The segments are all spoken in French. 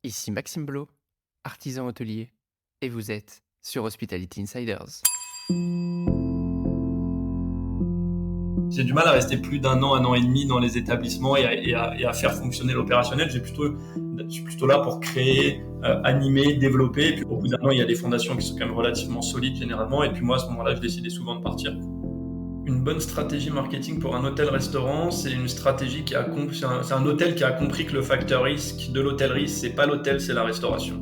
Ici Maxime Blo, artisan hôtelier, et vous êtes sur Hospitality Insiders. J'ai du mal à rester plus d'un an et demi dans les établissements et à faire fonctionner l'opérationnel. Je suis plutôt là pour créer, animer, développer. Et puis au bout d'un an, il y a des fondations qui sont quand même relativement solides généralement. Et puis moi, à ce moment-là, je décidais souvent de partir. Une bonne stratégie marketing pour un hôtel-restaurant, c'est une stratégie c'est un hôtel qui a compris que le facteur risque de l'hôtellerie, c'est pas l'hôtel, c'est la restauration.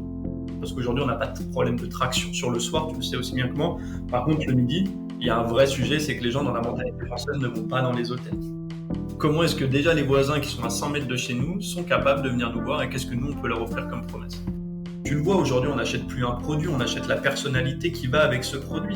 Parce qu'aujourd'hui, on n'a pas de problème de traction sur le soir, tu le sais aussi bien que moi. Par contre, le midi, il y a un vrai sujet, c'est que les gens dans la mentalité française ne vont pas dans les hôtels. Comment est-ce que déjà les voisins qui sont à 100 mètres de chez nous sont capables de venir nous voir et qu'est-ce que nous, on peut leur offrir comme promesse? Tu le vois, aujourd'hui, on n'achète plus un produit, on achète la personnalité qui va avec ce produit.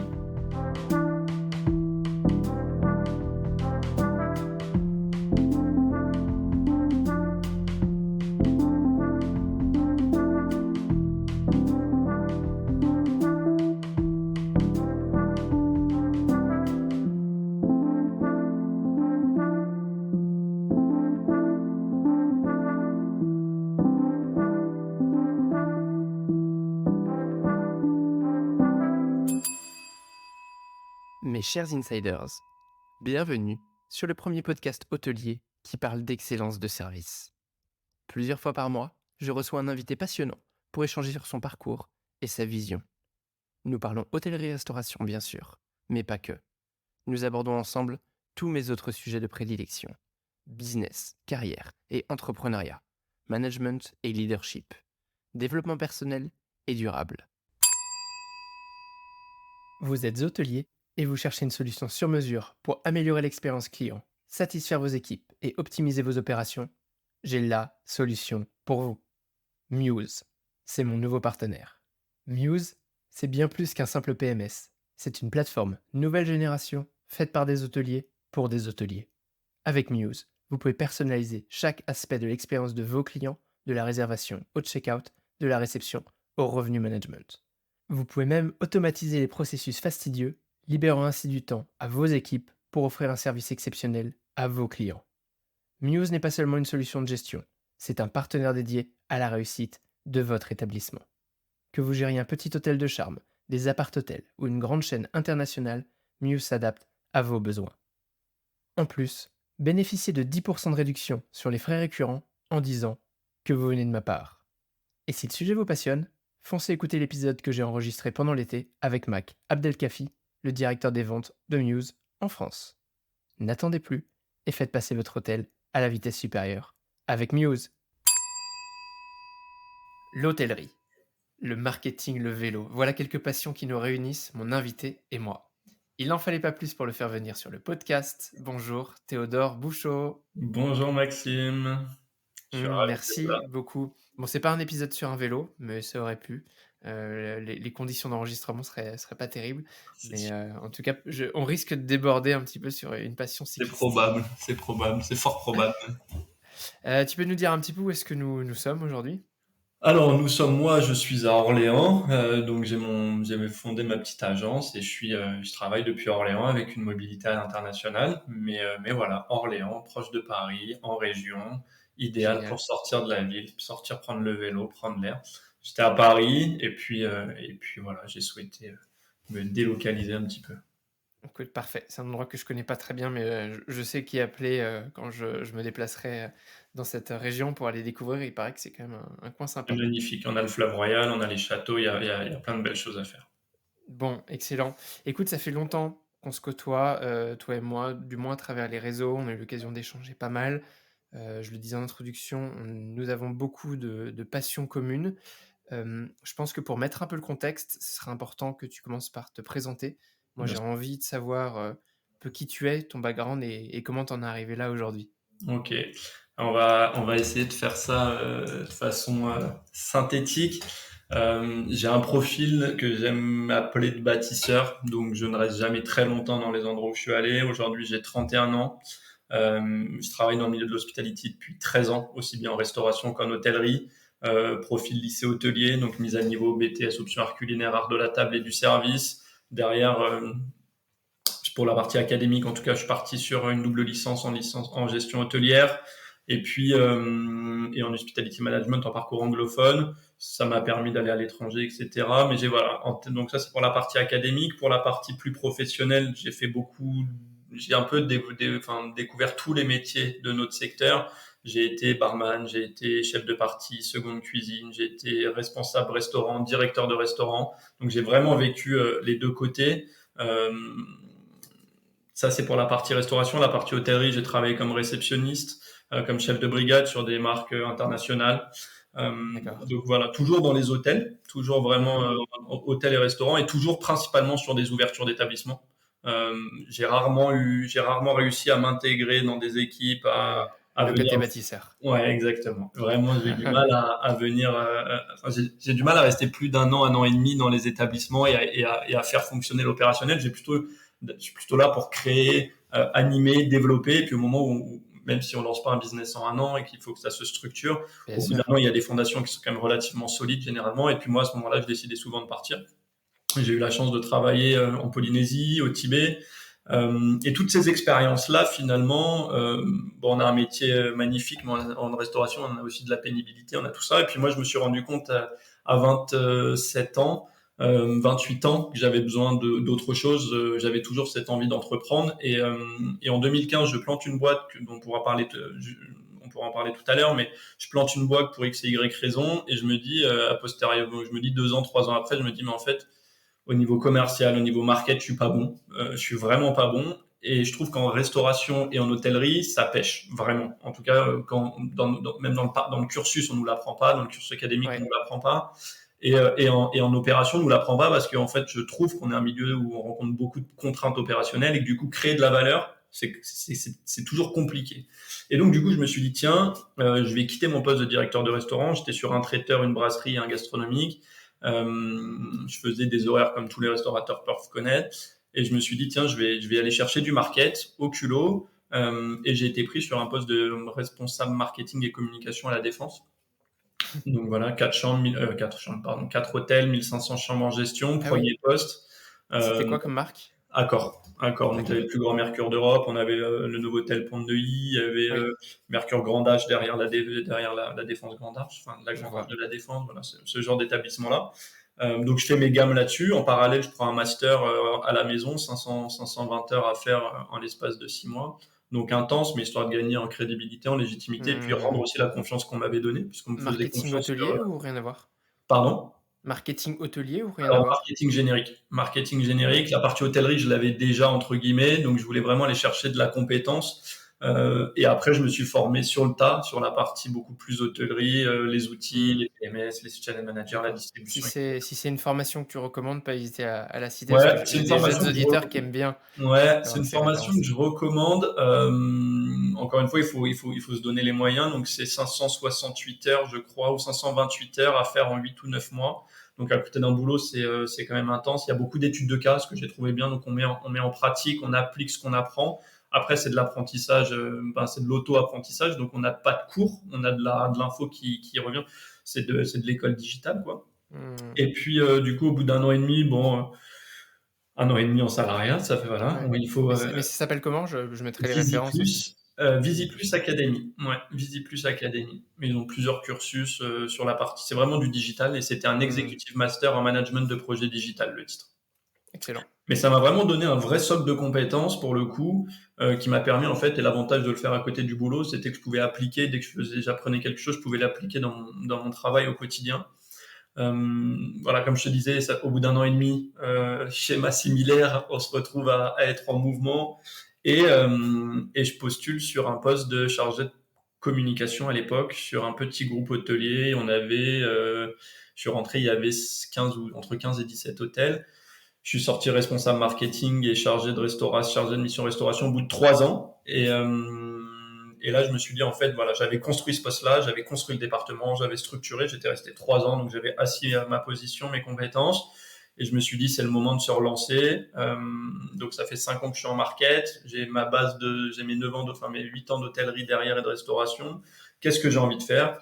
Mes chers insiders, bienvenue sur le premier podcast hôtelier qui parle d'excellence de service. Plusieurs fois par mois, je reçois un invité passionnant pour échanger sur son parcours et sa vision. Nous parlons hôtellerie-restauration bien sûr, mais pas que. Nous abordons ensemble tous mes autres sujets de prédilection. Business, carrière et entrepreneuriat, management et leadership, développement personnel et durable. Vous êtes hôtelier et vous cherchez une solution sur mesure pour améliorer l'expérience client, satisfaire vos équipes et optimiser vos opérations? J'ai la solution pour vous. Muse, c'est mon nouveau partenaire. Muse, c'est bien plus qu'un simple PMS. C'est une plateforme nouvelle génération faite par des hôteliers pour des hôteliers. Avec Muse, vous pouvez personnaliser chaque aspect de l'expérience de vos clients, de la réservation au check-out, de la réception au revenu management. Vous pouvez même automatiser les processus fastidieux, libérant ainsi du temps à vos équipes pour offrir un service exceptionnel à vos clients. Muse n'est pas seulement une solution de gestion, c'est un partenaire dédié à la réussite de votre établissement. Que vous gériez un petit hôtel de charme, des appart-hôtels ou une grande chaîne internationale, Muse s'adapte à vos besoins. En plus, bénéficiez de 10% de réduction sur les frais récurrents en disant que vous venez de ma part. Et si le sujet vous passionne, foncez écouter l'épisode que j'ai enregistré pendant l'été avec Mac Abdelkafi, le directeur des ventes de Muse en France. N'attendez plus et faites passer votre hôtel à la vitesse supérieure avec Muse. L'hôtellerie, le marketing, le vélo, voilà quelques passions qui nous réunissent, mon invité et moi. Il n'en fallait pas plus pour le faire venir sur le podcast. Bonjour Théodore Bouchot. Bonjour Maxime, je suis ravi d'être Merci là. beaucoup. Bon, c'est pas un épisode sur un vélo, mais ça aurait pu. Les conditions d'enregistrement seraient pas terribles. C'est Mais sûr. en tout cas, on risque de déborder un petit peu sur une passion cycliste. C'est fort probable. Tu peux nous dire un petit peu où est-ce que nous sommes aujourd'hui? Alors moi je suis à Orléans, donc j'ai fondé ma petite agence et je travaille depuis Orléans avec une mobilité à l'international, mais voilà, Orléans, proche de Paris, en région, idéal pour Génial. sortir de la ville, sortir prendre le vélo, prendre l'air. J'étais à Paris et puis voilà, j'ai souhaité me délocaliser un petit peu. Écoute, parfait. C'est un endroit que je connais pas très bien, mais je sais qui appeler quand je me déplacerai dans cette région pour aller découvrir. Il paraît que c'est quand même un coin C'est sympa. magnifique, on a le fleuve Royal, on a les châteaux, il y a plein de belles choses à faire. Bon, excellent. Écoute, ça fait longtemps qu'on se côtoie, toi et moi, du moins à travers les réseaux. On a eu l'occasion d'échanger pas mal. Je le disais en introduction, nous avons beaucoup de passions communes. Je pense que pour mettre un peu le contexte, ce serait important que tu commences par te présenter. Moi, Bien j'ai sûr. envie de savoir un peu qui tu es, ton background et comment t'en es arrivé là aujourd'hui. Ok, on va essayer de faire ça de façon synthétique. J'ai un profil que j'aime appeler de bâtisseur, donc je ne reste jamais très longtemps dans les endroits où je suis allé. Aujourd'hui, j'ai 31 ans. Je travaille dans le milieu de l'hospitality depuis 13 ans, aussi bien en restauration qu'en hôtellerie. Profil lycée hôtelier, donc mise à niveau BTS, option art culinaire, art de la table et du service. Derrière, pour la partie académique, en tout cas, je suis parti sur une double licence en gestion hôtelière. Et puis, et en hospitality management en parcours anglophone, ça m'a permis d'aller à l'étranger, etc. Mais voilà. Donc ça, c'est pour la partie académique. Pour la partie plus professionnelle, j'ai un peu découvert tous les métiers de notre secteur. J'ai été barman, j'ai été chef de partie, seconde cuisine, j'ai été responsable restaurant, directeur de restaurant. Donc j'ai vraiment vécu les deux côtés. Euh, Ça, c'est pour la partie restauration. La partie hôtellerie, j'ai travaillé comme réceptionniste, comme chef de brigade sur des marques internationales. Euh, D'accord. donc voilà, toujours dans les hôtels, toujours vraiment Mhm. hôtels et restaurants, et toujours principalement sur des ouvertures d'établissements. J'ai rarement réussi à m'intégrer dans des équipes, Ouais. à Le venir. côté bâtisseur. Ouais, exactement. Vraiment, j'ai du mal à venir. Enfin, j'ai du mal à rester plus d'un an et demi dans les établissements et à faire fonctionner l'opérationnel. Je suis plutôt là pour créer, animer, développer. Et puis au moment où, même si on lance pas un business en un an et qu'il faut que ça se structure, Bien au bout d'un sûr. an, il y a des fondations qui sont quand même relativement solides généralement. Et puis moi, à ce moment-là, je décidais souvent de partir. J'ai eu la chance de travailler en Polynésie, au Tibet. Et toutes ces expériences-là, finalement, bon, on a un métier magnifique, mais en restauration, on a aussi de la pénibilité, on a tout ça. Et puis moi, je me suis rendu compte à 27 ans, 28 ans, que j'avais besoin d'autre chose. J'avais toujours cette envie d'entreprendre. Et en 2015, je plante une boîte dont on pourra en parler tout à l'heure, mais je plante une boîte pour X et Y raison. Et je me dis, a posteriori, je me dis 2 ans, 3 ans après, je me dis, mais en fait, au niveau commercial, au niveau market, je suis pas bon. Je suis vraiment pas bon. Et je trouve qu'en restauration et en hôtellerie, ça pêche vraiment. En tout cas, même dans le cursus, on nous l'apprend pas. Dans le cursus académique, on Ouais. nous l'apprend pas. Et en opération, on nous l'apprend pas parce qu'en fait, je trouve qu'on est un milieu où on rencontre beaucoup de contraintes opérationnelles et que du coup, créer de la valeur, c'est toujours compliqué. Et donc, du coup, je me suis dit, tiens, je vais quitter mon poste de directeur de restaurant. J'étais sur un traiteur, une brasserie, un gastronomique. Je faisais des horaires comme tous les restaurateurs peuvent connaître. Et je me suis dit, tiens, je vais aller chercher du market au culot. Et j'ai été pris sur un poste de responsable marketing et communication à la Défense. Donc voilà, 4 hôtels, 1500 chambres en gestion, Ah oui. premier poste. C'était Euh, quoi comme marque? Accor. Donc, il y avait D'accord. le plus grand Mercure d'Europe. On avait le Novotel Pont de Neuilly. Il y avait Oui, Mercure Grand H derrière la Défense Grand H, enfin, la je Grand H vois. de la Défense. Voilà, ce genre d'établissement-là. Donc, je fais mes gammes là-dessus. En parallèle, je prends un master à la maison, 520 heures à faire en l'espace de 6 mois. Donc, intense, mais histoire de gagner en crédibilité, en légitimité, et puis rendre Hmm. aussi la confiance qu'on m'avait donnée, puisqu'on me faisait Marketing confiance sur. hôtelier ou rien à voir? Pardon? Marketing hôtelier ou rien à Alors, voir? marketing générique. Marketing Ah oui. générique. La partie hôtellerie, je l'avais déjà, entre guillemets, donc je voulais vraiment aller chercher de la compétence. Et après, je me suis formé sur le tas, sur la partie beaucoup plus hôtellerie, les outils, Hmm. les PMS, les channel managers, la D'accord. distribution, etc. Si c'est une formation que tu recommandes, pas hésiter à la citer parce que Ouais, c'est j'ai une des jeunes formation que je auditeurs qui aiment bien Ouais, c'est avoir une ces formation que références. je recommande. Encore une fois, il faut se donner les moyens. Donc, c'est 568 heures, je crois, ou 528 heures à faire en 8 ou 9 mois. Donc, à côté d'un boulot, c'est quand même intense. Il y a beaucoup d'études de cas, ce que j'ai trouvé bien. Donc, on met en pratique, on applique ce qu'on apprend. Après, c'est de l'apprentissage, c'est de l'auto-apprentissage. Donc, on n'a pas de cours, on a de l'info qui revient. C'est de l'école digitale, quoi. Hmm. Et puis, du coup, au bout d'un an et demi, bon, un an et demi en salariat, ça fait voilà. Ouais. Il faut Mais ça s'appelle comment? Je mettrai les références aussi. Visiplus, Visiplus Academy. Ouais, Visiplus Academy. Mais ils ont plusieurs cursus sur la partie. C'est vraiment du digital et c'était un Hmm. executive master en management de projet digital, le titre. Excellent. Mais ça m'a vraiment donné un vrai socle de compétences pour le coup, qui m'a permis en fait, et l'avantage de le faire à côté du boulot, c'était que je pouvais appliquer dès que j'apprenais quelque chose, je pouvais l'appliquer dans mon travail au quotidien. Voilà, comme je te disais, au bout d'un an et demi, schéma similaire, on se retrouve à être en mouvement et je postule sur un poste de chargé de communication à l'époque sur un petit groupe hôtelier. Je suis rentré, il y avait 15 ou entre 15 et 17 hôtels. Je suis sorti responsable marketing et chargé de restauration, chargé de mission restauration au bout de 3 ans. Et là, je me suis dit, en fait, voilà, j'avais construit ce poste-là, j'avais construit le département, j'avais structuré, j'étais resté 3 ans, donc j'avais assis à ma position, mes compétences. Et je me suis dit, c'est le moment de se relancer. Donc, ça fait 5 ans que je suis en market. J'ai mes 9 ans, enfin, mes 8 ans d'hôtellerie derrière et de restauration. Qu'est-ce que j'ai envie de faire?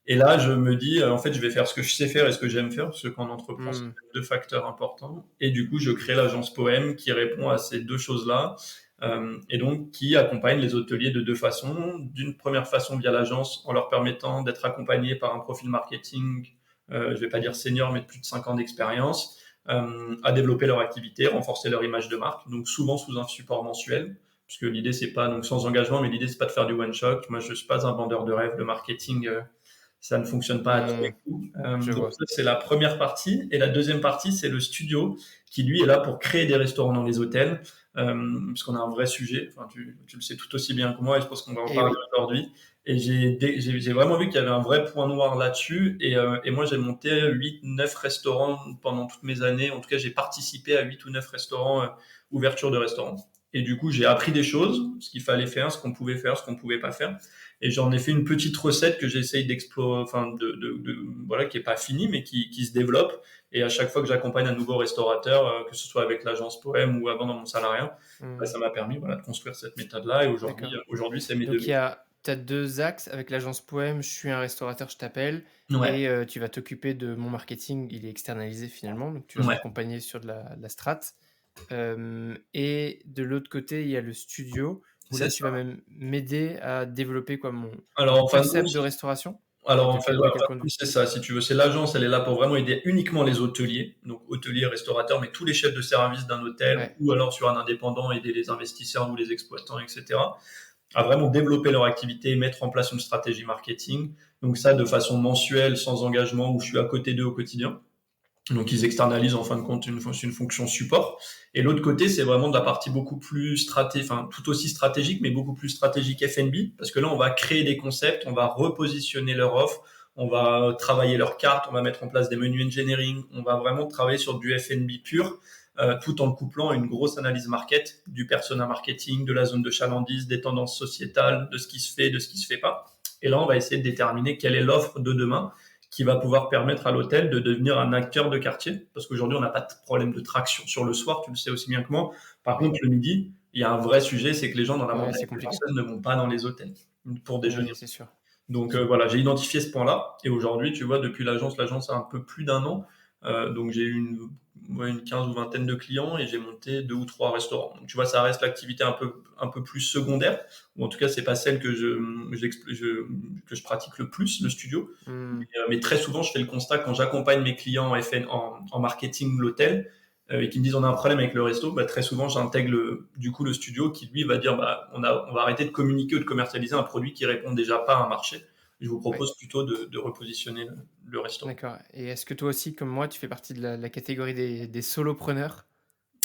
Et là, je me dis, en fait, je vais faire ce que je sais faire et ce que j'aime faire, parce qu'en entreprend, c'est Hmm. deux facteurs importants. Et du coup, je crée l'agence Poème qui répond à ces deux choses-là. et donc qui accompagne les hôteliers de deux façons. D'une première façon via l'agence, en leur permettant d'être accompagnés par un profil marketing, je vais pas dire senior, mais de plus de 5 ans d'expérience, à développer leur activité, renforcer leur image de marque, donc souvent sous un support mensuel, puisque l'idée c'est pas donc sans engagement, mais l'idée c'est pas de faire du one shot. Moi je suis pas un vendeur de rêve, le marketing ça ne fonctionne pas à tous les coups. Je Donc vois. ça c'est la première partie, et la deuxième partie c'est le studio qui lui est là pour créer des restaurants dans les hôtels, parce qu'on a un vrai sujet. Enfin tu le sais tout aussi bien que moi, et je pense qu'on va en Et parler oui. aujourd'hui. Et j'ai vraiment vu qu'il y avait un vrai point noir là-dessus. Et moi, j'ai monté 8, 9 restaurants pendant toutes mes années. En tout cas, j'ai participé à 8 ou 9 restaurants, ouverture de restaurants. Et du coup, j'ai appris des choses, ce qu'il fallait faire, ce qu'on pouvait faire, ce qu'on pouvait pas faire. Et j'en ai fait une petite recette que j'essaye d'explorer, enfin, voilà, qui est pas finie, mais qui se développe. Et à chaque fois que j'accompagne un nouveau restaurateur, que ce soit avec l'agence Poème ou avant dans mon salariat, bah, Hmm, ça m'a permis, voilà, de construire cette méthode-là. Et d'accord. aujourd'hui, c'est mes Donc, deux. tu as deux axes. Avec l'agence Poème, je suis un restaurateur, je t'appelle. Ouais, Et tu vas t'occuper de mon marketing. Il est externalisé finalement. Donc, tu vas ouais. m'accompagner sur la strat. Et de l'autre côté, il y a le studio où C'est là, tu ça. vas même m'aider à développer quoi, mon Alors, en fin de compte, concept de restauration. alors, De en fin quel de point de compte, vue? c'est ça. Si tu veux, c'est l'agence, elle est là pour vraiment aider uniquement les hôteliers, donc hôteliers, restaurateurs, mais tous les chefs de service d'un hôtel, Ouais, ou alors sur un indépendant, aider les investisseurs ou les exploitants, etc., à vraiment développer leur activité, mettre en place une stratégie marketing. Donc ça, de façon mensuelle, sans engagement, où je suis à côté d'eux au quotidien. Donc ils externalisent en fin de compte une fonction support. Et l'autre côté, c'est vraiment de la partie beaucoup plus stratégique, enfin tout aussi stratégique, mais beaucoup plus stratégique F&B, parce que là, on va créer des concepts, on va repositionner leur offre, on va travailler leur carte, on va mettre en place des menus engineering, on va vraiment travailler sur du F&B pur, tout en le couplant à une grosse analyse market, du persona marketing, de la zone de chalandise, des tendances sociétales, de ce qui se fait, de ce qui se fait pas. Et là, on va essayer de déterminer quelle est l'offre de demain qui va pouvoir permettre à l'hôtel de devenir un acteur de quartier. Parce qu'aujourd'hui, on n'a pas de problème de traction sur le soir, tu le sais aussi bien que moi. Par oui, contre, le midi, il y a un vrai sujet, c'est que les gens dans la ouais, c'est mentalité compliqué. française ne vont pas dans les hôtels pour déjeuner. Oui, c'est sûr. Donc voilà, j'ai identifié ce point-là. Et aujourd'hui, tu vois, depuis l'agence a un peu plus d'un an. Donc j'ai eu une 15 ou vingtaine de clients, et j'ai monté 2 ou 3 restaurants. Donc tu vois, ça reste l'activité un peu plus secondaire, ou en tout cas, c'est pas celle que je pratique le plus, le studio. Hmm, Mais très souvent, je fais le constat quand j'accompagne mes clients en marketing l'hôtel, et qui me disent on a un problème avec le resto, bah, très souvent j'intègre du coup le studio qui lui va dire bah, on va arrêter de communiquer ou de commercialiser un produit qui répond déjà pas à un marché. Je vous ouais, propose plutôt de repositionner le resto. d'accord. Et est-ce que toi aussi, comme moi, tu fais partie de la catégorie des solopreneurs?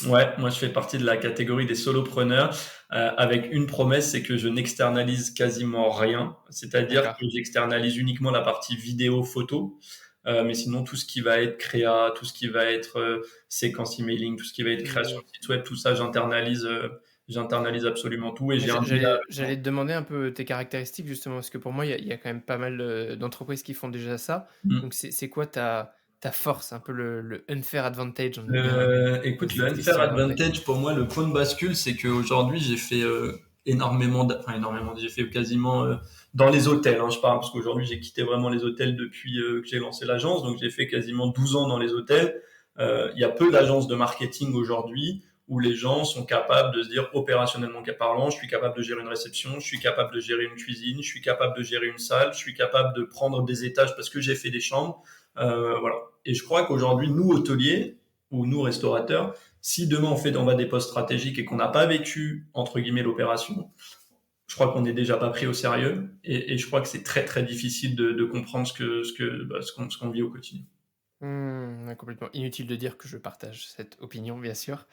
Ouais, moi je fais partie de la catégorie des solopreneurs, avec une promesse, c'est que je n'externalise quasiment rien. C'est-à-dire D'accord. que j'externalise uniquement la partie vidéo, photo, mais sinon tout ce qui va être créa, tout ce qui va être séquence emailing, tout ce qui va être création Hmm. de site web, tout ça j'internalise absolument tout, et j'ai un deal J'allais te demander un peu tes caractéristiques justement, parce que pour moi, il y a quand même pas mal d'entreprises qui font déjà ça. avec. Donc, c'est quoi ta force, un peu le unfair advantage, on aime bien Écoute, poser le cette unfair question en anglais. advantage, pour moi, le point de bascule, c'est qu'aujourd'hui, j'ai fait j'ai fait quasiment dans les hôtels, hein, je parle, parce qu'aujourd'hui, j'ai quitté vraiment les hôtels depuis que j'ai lancé l'agence, donc j'ai fait quasiment 12 ans dans les hôtels. Il y a peu d'agences de marketing aujourd'hui où les gens sont capables de se dire opérationnellement parlant, je suis capable de gérer une réception, je suis capable de gérer une cuisine, je suis capable de gérer une salle, je suis capable de prendre des étages parce que j'ai fait des chambres. Voilà. Et je crois qu'aujourd'hui, nous, hôteliers, ou nous, restaurateurs, si demain on va des postes stratégiques et qu'on n'a pas vécu, entre guillemets, l'opération, je crois qu'on n'est déjà pas pris au sérieux. Et je crois que c'est très, très difficile de comprendre ce qu'on vit au quotidien. Ouais, complètement inutile de dire que je partage cette opinion, bien sûr.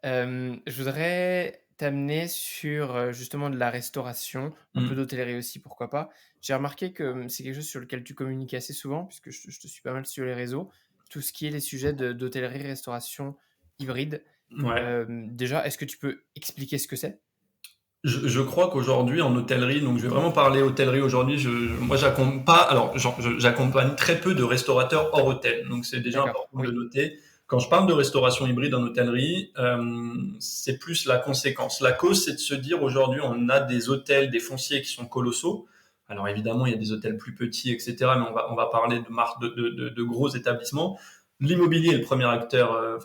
Je voudrais t'amener sur justement de la restauration, un peu Mm. d'hôtellerie aussi, pourquoi pas. J'ai remarqué que c'est quelque chose sur lequel tu communiques assez souvent, puisque je te suis pas mal sur les réseaux. Tout ce qui est les sujets d'hôtellerie, restauration hybride. Ouais. Déjà, est-ce que tu peux expliquer ce que c'est? Je crois qu'aujourd'hui, en hôtellerie, donc je vais vraiment parler hôtellerie aujourd'hui, moi j'accompagne pas, alors j'accompagne très peu de restaurateurs hors hôtel, donc c'est déjà D'accord, important de le oui. noter. Quand je parle de restauration hybride en hôtellerie, c'est plus la conséquence. La cause, c'est de se dire aujourd'hui, on a des hôtels, des fonciers qui sont colossaux. Alors évidemment, il y a des hôtels plus petits, etc., mais on va parler de marques de gros établissements. L'immobilier est le premier acteur,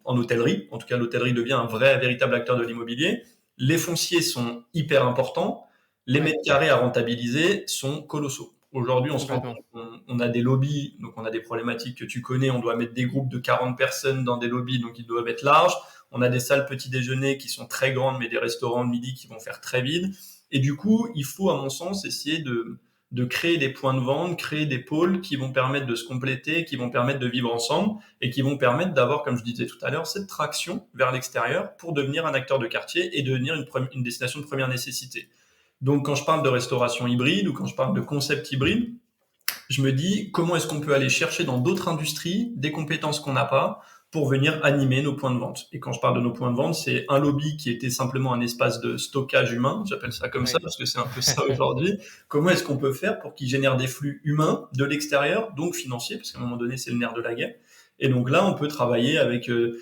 en hôtellerie. En tout cas, l'hôtellerie devient un vrai, véritable acteur de l'immobilier. les fonciers sont hyper importants, les Ouais, mètres carrés à rentabiliser sont colossaux. Aujourd'hui, on se rend complètement. compte qu'on a des lobbies, donc on a des problématiques que tu connais, on doit mettre des groupes de 40 personnes dans des lobbies, donc ils doivent être larges. On a des salles petit déjeuner qui sont très grandes, mais des restaurants de midi qui vont faire très vide. Et du coup, il faut, à mon sens, essayer de créer des points de vente, créer des pôles qui vont permettre de se compléter, qui vont permettre de vivre ensemble et qui vont permettre d'avoir, comme je disais tout à l'heure, cette traction vers l'extérieur pour devenir un acteur de quartier et devenir une destination de première nécessité. Donc, quand je parle de restauration hybride ou quand je parle de concept hybride, je me dis comment est-ce qu'on peut aller chercher dans d'autres industries des compétences qu'on n'a pas pour venir animer nos points de vente. Et quand je parle de nos points de vente, c'est un lobby qui était simplement un espace de stockage humain, j'appelle ça comme ça Ouais. parce que c'est un peu ça aujourd'hui. Comment est-ce qu'on peut faire pour qu'il génère des flux humains de l'extérieur, donc financiers, parce qu'à un moment donné, c'est le nerf de la guerre. Et donc là, on peut travailler avec. Il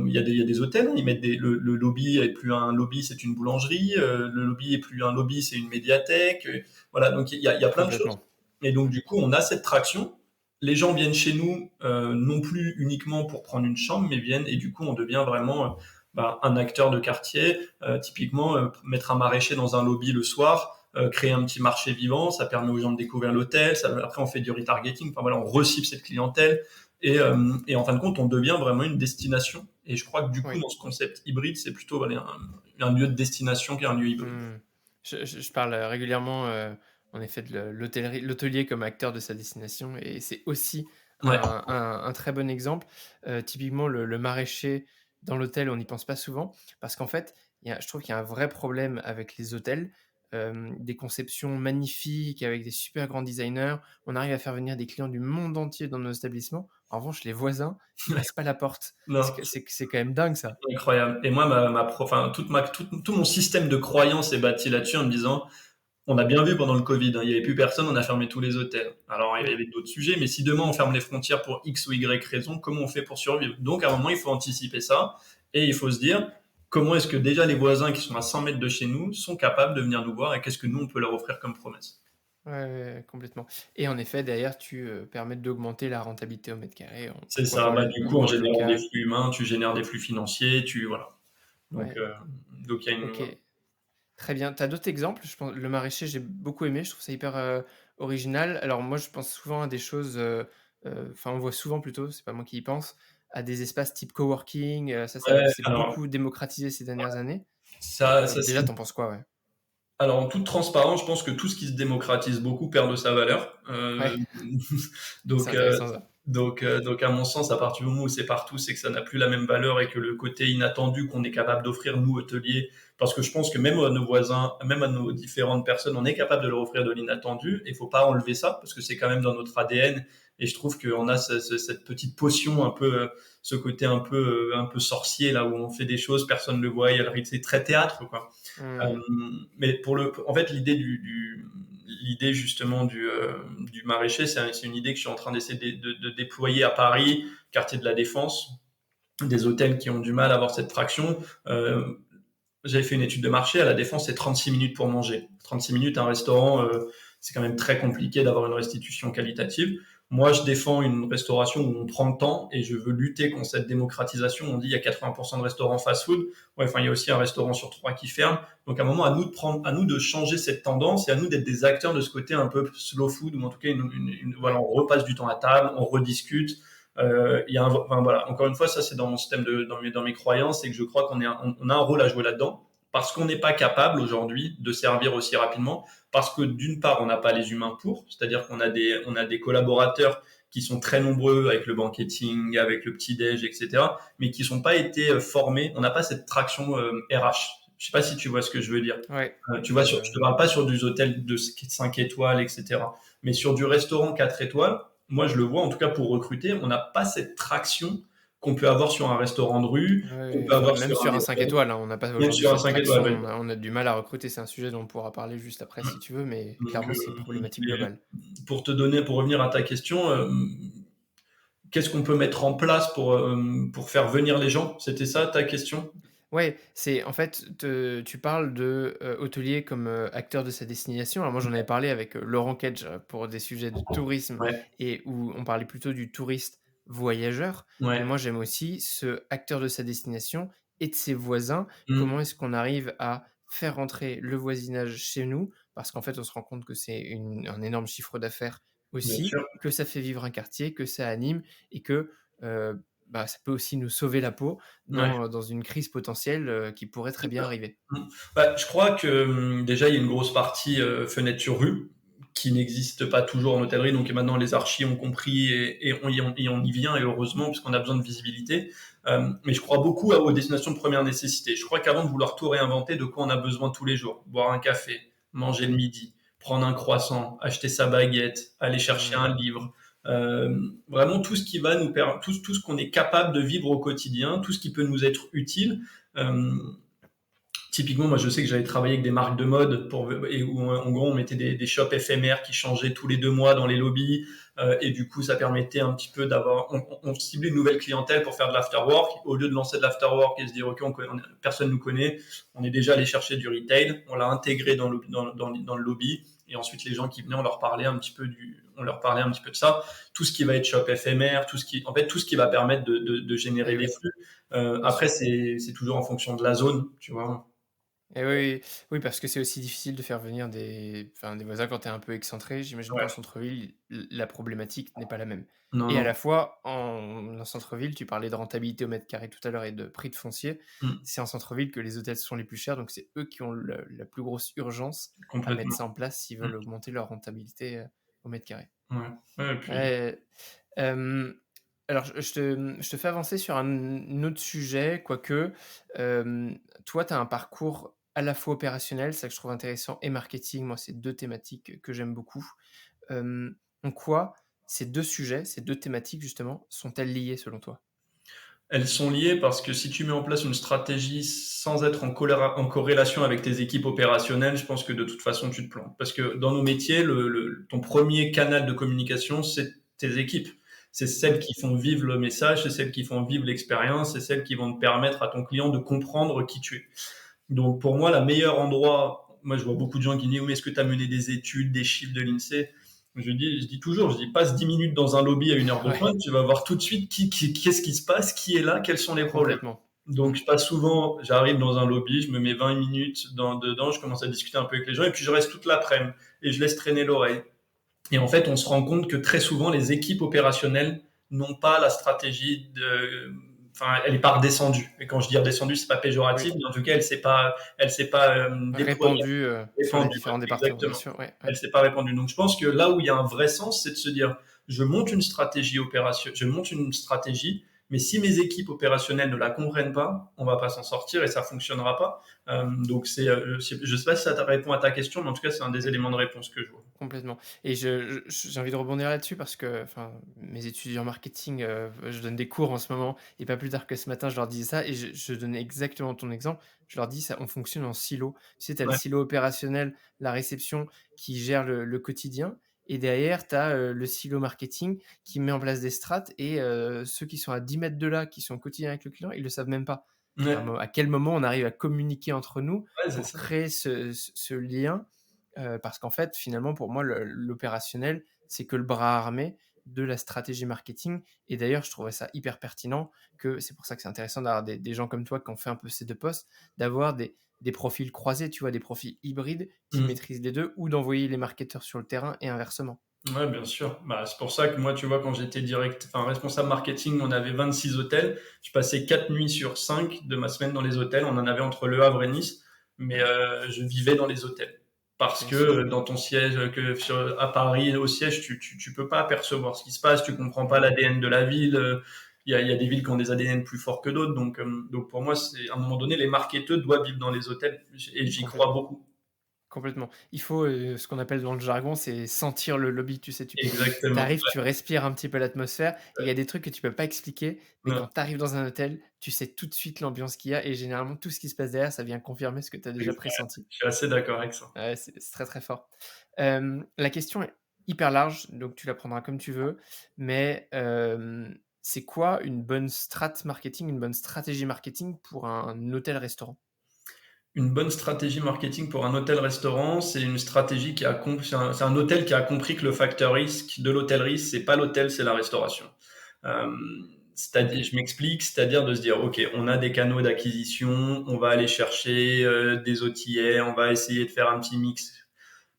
y a des hôtels, hein, ils mettent le lobby est plus un lobby, c'est une boulangerie. Le lobby est plus un lobby, c'est une médiathèque. Voilà, donc il y a plein de choses. Complètement. Et donc, du coup, on a cette traction. Les gens viennent chez nous non plus uniquement pour prendre une chambre, mais viennent et du coup, on devient vraiment un acteur de quartier. Typiquement, mettre un maraîcher dans un lobby le soir, créer un petit marché vivant, ça permet aux gens de découvrir l'hôtel. Après, on fait du retargeting. Enfin voilà, on recible cette clientèle et en fin de compte, on devient vraiment une destination. Et je crois que du coup, Oui. dans ce concept hybride, c'est plutôt voilà, un lieu de destination qu'un lieu hybride. Mmh. Je parle, régulièrement, en effet de l'hôtelier comme acteur de sa destination et c'est aussi Ouais, un très bon exemple. Typiquement le maraîcher dans l'hôtel, on n'y pense pas souvent parce qu'en fait, je trouve qu'il y a un vrai problème avec les hôtels, des conceptions magnifiques avec des super grands designers. On arrive à faire venir des clients du monde entier dans nos établissements. En revanche, les voisins, ils passent pas la porte. non, C'est quand même dingue ça. incroyable. Et moi, enfin, tout mon système de croyance est bâti là-dessus en me disant, on a bien vu pendant le Covid, hein, il n'y avait plus personne, on a fermé tous les hôtels. Alors, il y Mmh. avait d'autres sujets, mais si demain on ferme les frontières pour X ou Y raison, comment on fait pour survivre? Donc, à un moment, il faut anticiper ça et il faut se dire, comment est-ce que déjà les voisins qui sont à 100 mètres de chez nous sont capables de venir nous voir et qu'est-ce que nous, on peut leur offrir comme promesse? Ouais, ouais, ouais, complètement. Et en effet, derrière, tu permets d'augmenter la rentabilité au mètre carré, C'est pourquoi ça. pas Bah, du coup, en louer un générant des local. flux humains, tu génères des flux financiers, voilà. Donc, Ouais, euh, donc il y a une, ok, très bien. Tu as d'autres exemples? Je pense, le maraîcher, j'ai beaucoup aimé, je trouve ça hyper original. Alors moi, je pense souvent à des choses, enfin, on voit souvent plutôt, c'est pas moi qui y pense, à des espaces type coworking, ça ouais, s'est beaucoup démocratisé ces dernières années. ça, Déjà, t'en penses quoi, ouais? alors, en toute transparence, je pense que tout ce qui se démocratise beaucoup perd de sa valeur. Ouais, c'est Donc, euh, intéressant ça. donc, à mon sens, à partir du moment où c'est partout, c'est que ça n'a plus la même valeur et que le côté inattendu qu'on est capable d'offrir, nous, hôteliers, parce que je pense que même à nos voisins, même à nos différentes personnes, on est capable de leur offrir de l'inattendu et il faut pas enlever ça parce que c'est quand même dans notre ADN et je trouve qu'on a cette petite potion un peu, ce côté un peu sorcier là où on fait des choses, personne ne le voit, c'est très théâtre, quoi. Mmh. Mais en fait, l'idée justement du maraîcher, c'est une idée que je suis en train d'essayer de déployer à Paris, quartier de la Défense, des hôtels qui ont du mal à avoir cette traction. J'avais fait une étude de marché à la Défense, c'est 36 minutes pour manger. 36 minutes, un restaurant, c'est quand même très compliqué d'avoir une restitution qualitative. Moi, je défends une restauration où on prend le temps et je veux lutter contre cette démocratisation. On dit il y a 80% de restaurants fast-food. Ouais, enfin, il y a aussi un restaurant sur trois qui ferme. Donc, à un moment, à nous de changer cette tendance et à nous d'être des acteurs de ce côté un peu slow food ou en tout cas, voilà, Ouais. on repasse du temps à table, on rediscute. Enfin, voilà. Encore une fois, ça c'est dans mon système dans mes croyances, c'est que je crois on a un rôle à jouer là-dedans parce qu'on n'est pas capable aujourd'hui de servir aussi rapidement, parce que d'une part on n'a pas les humains pour, c'est-à-dire on a des collaborateurs qui sont très nombreux avec le banqueting, avec le petit déj, etc., mais qui sont pas été formés. On n'a pas cette traction RH. Je sais pas si tu vois ce que je veux dire. Ouais. Tu vois, je te parle pas sur des hôtels de 5 étoiles, etc. Mais sur du restaurant 4 étoiles, moi je le vois, en tout cas pour recruter, on n'a pas cette traction qu'on peut avoir sur un restaurant de rue, qu'on Ouais, peut avoir même sur un sur un 5 hôtel, étoiles, hein, on n'a pas même aujourd'hui sur un cette 5 traction, étoiles. Ouais. on a du mal à recruter, c'est un sujet dont on pourra parler juste après si tu veux, mais Donc, clairement c'est une problématique mais globale. pour revenir à ta question, qu'est-ce qu'on peut mettre en place pour faire venir les gens? C'était ça ta question? Ouais, c'est en fait, tu parles de, hôtelier comme, acteur de sa destination. Alors moi j'en avais parlé avec, Laurent Kedge, pour des sujets de tourisme Ouais, et où on parlait plutôt du touriste voyageur. Mais ouais, moi j'aime aussi ce acteur de sa destination et de ses voisins. Mmh, Comment est-ce qu'on arrive à faire rentrer le voisinage chez nous? Parce qu'en fait, on se rend compte que c'est un énorme chiffre d'affaires bien aussi, sûr. que ça fait vivre un quartier, que ça anime et que, bah, ça peut aussi nous sauver la peau Ouais. dans une crise potentielle, qui pourrait très C'est bien ça. arriver. Mmh. Bah, je crois que, déjà, il y a une grosse partie, fenêtre sur rue qui n'existe pas toujours en hôtellerie, donc maintenant les archis ont compris et on y vient et heureusement puisqu'on a besoin de visibilité. Mais je crois beaucoup aux destinations de première nécessité. Je crois qu'avant de vouloir tout réinventer, de quoi on a besoin tous les jours? Boire un café, manger le midi, prendre un croissant, acheter sa baguette, aller chercher Mmh. un livre, vraiment tout ce qui va nous per tout ce qu'on est capable de vivre au quotidien, tout ce qui peut nous être utile. Hem, Typiquement, moi, je sais que j'avais travaillé avec des marques de mode et où, en gros, on mettait des shops éphémères qui changeaient tous les 2 mois dans les lobbies. Et du coup, ça permettait un petit peu d'avoir, on ciblait une nouvelle clientèle pour faire de l'afterwork. Au lieu de lancer de l'afterwork et se dire, OK, personne nous connaît, on est déjà allé chercher du retail, on l'a intégré dans le lobby. Et ensuite, les gens qui venaient, on leur parlait un petit peu de ça. Tout ce qui va être shop éphémère, en fait, tout ce qui va permettre de générer Et des oui, flux. bien Après, sûr. c'est toujours en fonction de la zone, tu vois. Et oui, oui, parce que c'est aussi difficile de faire venir des voisins quand tu es un peu excentré. J'imagine qu'en Ouais. centre-ville, la problématique n'est pas la même. Non, Et à non. la fois, en centre-ville, tu parlais de rentabilité au mètre carré tout à l'heure et de prix de foncier. Mmh. C'est en centre-ville que les hôtels sont les plus chers, donc c'est eux qui ont la plus grosse urgence à mettre Complètement. ça en place s'ils Mmh. veulent augmenter leur rentabilité au mètre carré. Ouais. Ouais, et puis Ouais, hem, alors je te fais avancer sur un autre sujet, quoique, toi, tu as un parcours à la fois opérationnel, ça que je trouve intéressant, et marketing. Moi, c'est 2 thématiques que j'aime beaucoup. En quoi ces 2 sujets, ces 2 thématiques justement, sont-elles liées selon toi? elles sont liées parce que si tu mets en place une stratégie sans être en corrélation avec tes équipes opérationnelles, je pense que de toute façon, tu te plantes. Parce que dans nos métiers, ton premier canal de communication, c'est tes équipes. C'est celles qui font vivre le message, c'est celles qui font vivre l'expérience, c'est celles qui vont te permettre à ton client de comprendre qui tu es. Donc pour moi, le meilleur endroit, moi je vois beaucoup de gens qui disent oui, mais est-ce que tu as mené des études, des chiffres de l'INSEE? Je dis toujours, je dis passe 10 minutes dans un lobby à une heure de Ouais, pointe, tu vas voir tout de suite qu'est-ce qui se passe, qui est là, quels sont les problèmes. complètement. Donc Mmh. je passe souvent, j'arrive dans un lobby, je me mets 20 minutes dedans, je commence à discuter un peu avec les gens et puis je reste toute l'après-midi et je laisse traîner l'oreille. Et en fait, on se rend compte que très souvent, les équipes opérationnelles n'ont pas la stratégie de. Enfin, elle n'est pas redescendue. Et quand je dis redescendue, c'est pas péjoratif, Oui, mais en tout cas, elle s'est pas déployée, répandu, sur les répandue. différents Ouais, départements, bien exactement. sûr, ouais, Elle ouais. s'est pas répandue. Donc, je pense que là où il y a un vrai sens, c'est de se dire, je monte une stratégie je monte une stratégie, mais si mes équipes opérationnelles ne la comprennent pas, on va pas s'en sortir et ça fonctionnera pas. Donc, je sais pas si ça répond à ta question, mais en tout cas, c'est un des éléments de réponse que je vois. Complètement et j'ai envie de rebondir là-dessus parce que, enfin, mes étudiants marketing, je donne des cours en ce moment et pas plus tard que ce matin, je leur disais ça et je donnais exactement ton exemple. Je leur dis: «Ça on fonctionne en silo». Tu sais, tu as le Ouais. silo opérationnel, la réception qui gère le quotidien et derrière tu as, le silo marketing qui met en place des strates et ceux qui sont à 10 mètres de là, qui sont au quotidien avec le client, ils le savent même pas. Ouais. À quel moment on arrive à communiquer entre nous Ouais, c'est pour ça. créer ce lien. Parce qu'en fait, finalement, pour moi, l'opérationnel, c'est que le bras armé de la stratégie marketing. Et d'ailleurs, je trouvais ça hyper pertinent que c'est pour ça que c'est intéressant d'avoir des gens comme toi qui ont fait un peu ces deux postes, d'avoir des profils croisés, tu vois, des profils hybrides qui Mmh. maîtrisent les deux, ou d'envoyer les marketeurs sur le terrain et inversement. Ouais, bien sûr. Bah, c'est pour ça que moi, tu vois, quand j'étais responsable marketing, on avait 26 hôtels. Je passais 4 nuits sur 5 de ma semaine dans les hôtels. On en avait entre Le Havre et Nice, mais je vivais dans les hôtels. Parce Bien que sûr. dans ton siège, à Paris, au siège, tu peux pas percevoir ce qui se passe, tu comprends pas Mm. l'ADN de la ville. Il y a des villes qui ont des ADN plus forts que d'autres. Donc pour moi, à un moment donné, les marketeurs doivent vivre dans les hôtels. Et j'y crois Complètement. beaucoup. Complètement. Il faut, ce qu'on appelle dans le jargon, c'est sentir le lobby. Tu sais, tu Exactement. arrives, tu respires un petit peu l'atmosphère et il y Ouais, a des trucs que tu peux pas expliquer, mais ouais, quand tu arrives dans un hôtel, tu sais tout de suite l'ambiance qu'il y a et généralement tout ce qui se passe derrière, ça vient confirmer ce que tu as déjà pressenti. je suis assez d'accord avec ça. Ouais, c'est très, très fort. La question est hyper large, donc tu la prendras comme tu veux, mais c'est quoi une bonne strat marketing, une bonne stratégie marketing pour un hôtel-restaurant? Une bonne stratégie marketing pour un hôtel-restaurant, c'est une stratégie c'est un hôtel qui a compris que le facteur risque de l'hôtellerie, c'est pas l'hôtel, c'est la restauration. Euh, C'est-à-dire, je m'explique, c'est-à-dire de se dire, OK, on a des canaux d'acquisition, on va aller chercher des OTA, on va essayer de faire un petit mix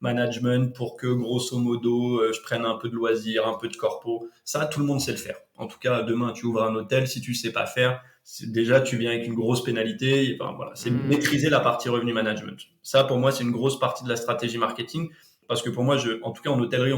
management pour que, grosso modo, je prenne un peu de loisirs, un peu de corpo. Ça, tout le monde sait le faire. En tout cas, demain, tu ouvres un hôtel, si tu sais pas faire, déjà, tu viens avec une grosse pénalité. Enfin, voilà, c'est maîtriser la partie revenu management. Ça, pour moi, c'est une grosse partie de la stratégie marketing. Parce que pour moi, en tout cas, en hôtellerie,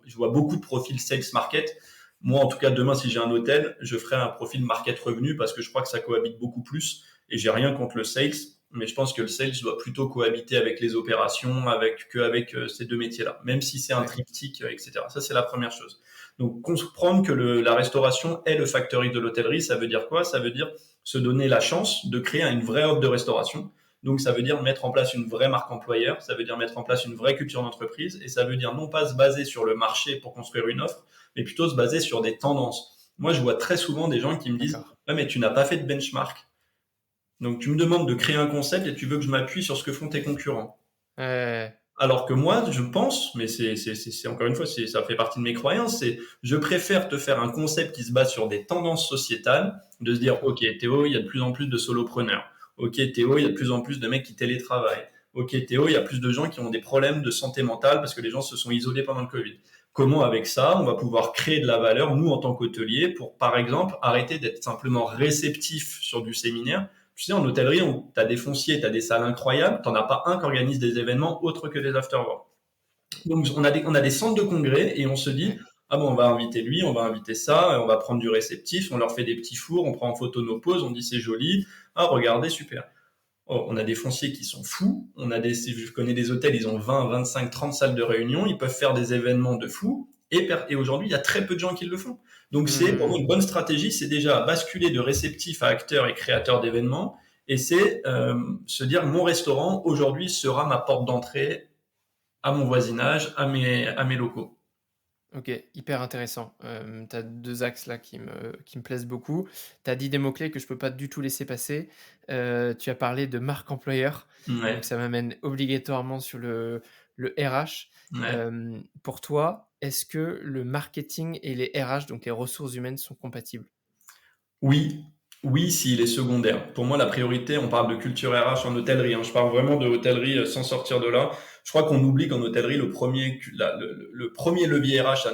je vois beaucoup de profils sales market. Moi, en tout cas, demain, si j'ai un hôtel, je ferai un profil market revenu parce que je crois que ça cohabite beaucoup plus. Et j'ai rien contre le sales, mais je pense que le sales doit plutôt cohabiter avec les opérations, qu'avec ces deux métiers-là, même si c'est un triptyque, etc. Ça, c'est la première chose. Donc, comprendre que la restauration est le facteur X de l'hôtellerie, ça veut dire quoi? Ça veut dire se donner la chance de créer une vraie offre de restauration. Donc, ça veut dire mettre en place une vraie marque employeur, ça veut dire mettre en place une vraie culture d'entreprise, et ça veut dire non pas se baser sur le marché pour construire une offre, mais plutôt se baser sur des tendances. Moi, je vois très souvent des gens qui me disent « Ouais, mais tu n'as pas fait de benchmark. Donc, tu me demandes de créer un concept et tu veux que je m'appuie sur ce que font tes concurrents. » Alors que moi, je pense, mais c'est encore une fois, ça fait partie de mes croyances, c'est je préfère te faire un concept qui se base sur des tendances sociétales, de se dire, OK, Théo, il y a de plus en plus de solopreneurs. OK, Théo, il y a de plus en plus de mecs qui télétravaillent. OK, Théo, il y a plus de gens qui ont des problèmes de santé mentale parce que les gens se sont isolés pendant le Covid. Comment, avec ça, on va pouvoir créer de la valeur, nous, en tant qu'hôteliers, pour, par exemple, arrêter d'être simplement réceptif sur du séminaire. Tu sais, en hôtellerie, tu as des fonciers, tu as des salles incroyables, tu n'en as pas un qui organise des événements autres que des afterwork. Donc, on a des centres de congrès et on se dit, ah bon, on va inviter lui, on va inviter ça, on va prendre du réceptif, on leur fait des petits fours, on prend en photo nos poses, on dit c'est joli, ah regardez, super. Oh, on a des fonciers qui sont fous, je connais des hôtels, ils ont 20, 25, 30 salles de réunion, ils peuvent faire des événements de fous, et aujourd'hui, il y a très peu de gens qui le font. Donc, pour moi, une bonne stratégie, c'est déjà basculer de réceptif à acteur et créateur d'événements, et c'est se dire, mon restaurant, aujourd'hui, sera ma porte d'entrée à mon voisinage, à mes locaux. Ok, hyper intéressant. Tu as deux axes là qui me plaisent beaucoup. Tu as dit des mots-clés que je peux pas du tout laisser passer. Tu as parlé de marque employeur, Ouais, donc ça m'amène obligatoirement sur le RH. ouais. Pour toi, est-ce que le marketing et les RH, donc les ressources humaines, sont compatibles? Oui, oui, s'il est secondaire. Pour moi, la priorité, on parle de culture RH en hôtellerie, hein. Je parle vraiment de hôtellerie sans sortir de là. Je crois qu'on oublie qu'en hôtellerie, le premier levier RH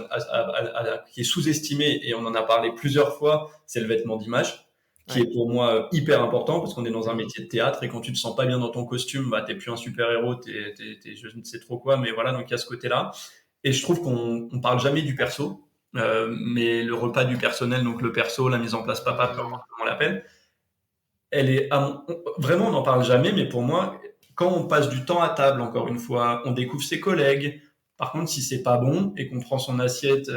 qui est sous-estimé, et on en a parlé plusieurs fois, c'est le vêtement d'image, qui Ouais. est pour moi hyper important parce qu'on est dans un Mhm. métier de théâtre et quand tu te sens pas bien dans ton costume, bah, t'es plus un super-héros, t'es je ne sais trop quoi, mais voilà, donc il y a ce côté-là. Et je trouve qu'on parle jamais du perso. Mais le repas du personnel, donc le perso, la mise en place papa, peu Mhm. importe comment on l'appelle, elle est vraiment on n'en parle jamais, mais pour moi, quand on passe du temps à table, encore une fois, on découvre ses collègues. Par contre, si c'est pas bon et qu'on prend son assiette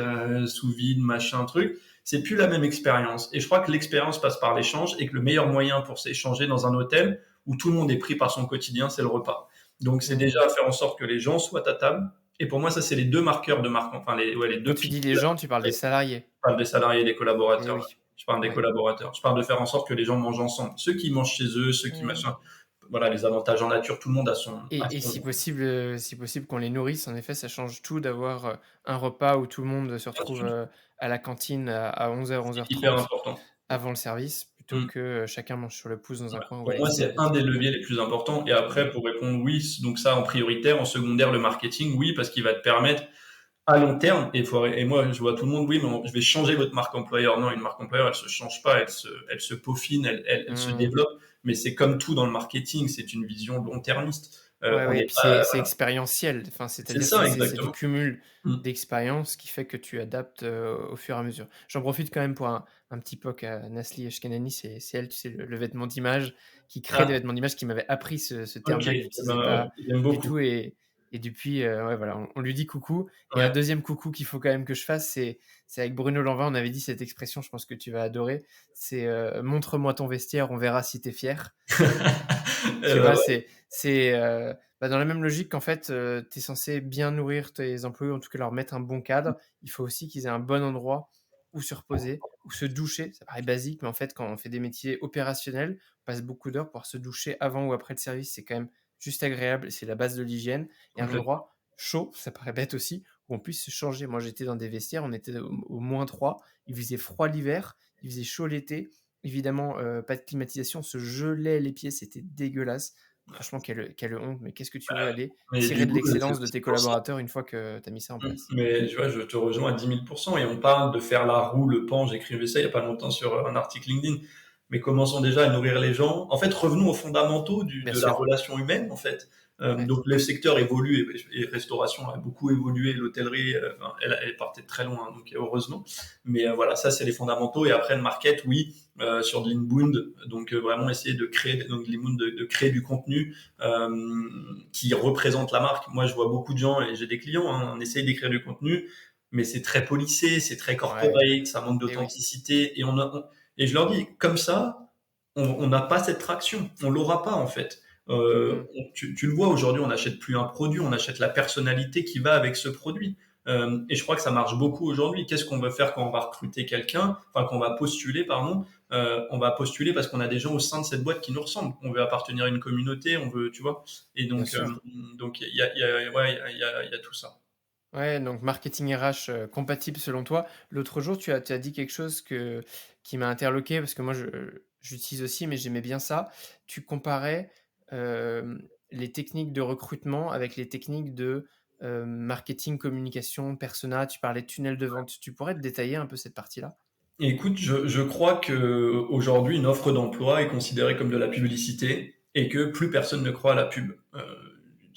sous vide, machin, truc, c'est plus la même expérience. Et je crois que l'expérience passe par l'échange et que le meilleur moyen pour s'échanger dans un hôtel où tout le monde est pris par son quotidien, c'est le repas. Donc c'est Mhm. déjà faire en sorte que les gens soient à table. Et pour moi, ça c'est les deux marqueurs de marque, enfin les Quand deux tu dis piliers. les gens, tu parles des salariés. Je parle des salariés et des Eh collaborateurs. Ouais. oui. Je parle des Ouais. collaborateurs. Je parle de faire en sorte que les gens mangent ensemble. Ceux qui mangent chez eux, ceux qui Mhm. machin. Voilà, les avantages en nature, tout le monde a Et si possible qu'on les nourrisse, en effet, ça change tout d'avoir un repas où tout le monde se Bien retrouve sûr, à la cantine à 11h, c'est hyper 11h30 important. avant le service, plutôt Mm. que chacun mange sur le pouce dans un coin ou à Pour moi, c'est l'extérieur. un des leviers les plus importants. Et après, pour répondre oui, donc ça en prioritaire, en secondaire, le marketing, oui, parce qu'il va te permettre à long terme, et moi, je vois tout le monde, oui, mais je vais changer votre marque employeur. Non, une marque employeur, elle se change pas, elle se peaufine, elle se Mmh. développe. Mais c'est comme tout dans le marketing, c'est une vision long-termiste. Ouais, On ouais, et n'est puis pas, c'est expérientiel. Enfin, c'est c'est-à-dire ça, c'est du exactement. cumul Mm. d'expériences qui fait que tu adaptes, au fur et à mesure. J'en profite quand même pour un petit poc à Nasli Ashkenani, c'est elle, tu sais, le vêtement d'image, qui crée des Ah, vêtements d'image, qui m'avait appris ce ok. terme-là que Eh j'utilisais ben, pas j'aime du beaucoup. tout et depuis, ouais, voilà, on lui dit coucou et un Ouais. deuxième coucou qu'il faut quand même que je fasse, c'est avec Bruno Lanvin, on avait dit cette expression, je pense que tu vas adorer, c'est, «Montre-moi ton vestiaire, on verra si tu es fier». Tu vois, Ouais. bah, dans la même logique qu'en fait, tu es censé bien nourrir tes employés, en tout cas leur mettre un bon cadre. Il faut aussi qu'ils aient un bon endroit où se reposer, où se doucher. Ça paraît basique, mais en fait, quand on fait des métiers opérationnels, on passe beaucoup d'heures. Pouvoir se doucher avant ou après le service, c'est quand même juste agréable. C'est la base de l'hygiène. Et un Complètement. endroit chaud, ça paraît bête aussi, où on puisse se changer. Moi, j'étais dans des vestiaires, on était au -3, il faisait froid l'hiver, Il faisait chaud l'été. Évidemment, pas de climatisation, on se gelait les pieds, c'était dégueulasse. Franchement, quelle honte, mais qu'est-ce que tu veux aller Mais tirer du de coup, c'est l'excellence de aussi tes pour ça. collaborateurs une fois que tu as mis ça en place? Mais tu vois, je te rejoins à 10 000 et on parle de faire la roue, le pan. J'écrivais ça il y a pas longtemps sur un article LinkedIn. Mais commençons déjà à nourrir les gens. En fait, revenons aux fondamentaux Bien de la sûr, relation humaine, en fait. ouais, Donc, le secteur évolue et restauration a beaucoup évolué. L'hôtellerie, enfin, elle partait de très loin, donc heureusement. Mais voilà, ça, c'est les fondamentaux. Et après, le market, oui, sur de l'inbound. Donc, vraiment essayer de créer, donc, l'inbound, de créer du contenu qui représente la marque. Moi, je vois beaucoup de gens et j'ai des clients, hein, on essaye d'écrire du contenu, mais c'est très policé, c'est très ouais, corporate, ça manque et oui. d'authenticité. Et je leur dis, comme ça, on n'a pas cette traction, on l'aura pas en fait. Mmh. Tu le vois aujourd'hui, on n'achète plus un produit, on achète la personnalité qui va avec ce produit. Et je crois que ça marche beaucoup aujourd'hui. Qu'est-ce qu'on veut faire quand on va recruter quelqu'un, enfin quand on va postuler, pardon. On va postuler parce qu'on a des gens au sein de cette boîte qui nous ressemblent. On veut appartenir à une communauté, on veut, tu vois. Et Bien donc, sûr. ouais, il y a tout ça. Ouais, donc marketing RH, compatible selon toi. L'autre jour, tu as dit quelque chose qui m'a interloqué parce que moi j'utilise aussi, mais j'aimais bien ça. Tu comparais, les techniques de recrutement avec les techniques de, marketing, communication, persona. Tu parlais de tunnel de vente. Tu pourrais te détailler un peu cette partie-là? Écoute, je crois que aujourd'hui, une offre d'emploi est considérée comme de la publicité et que plus personne ne croit à la pub.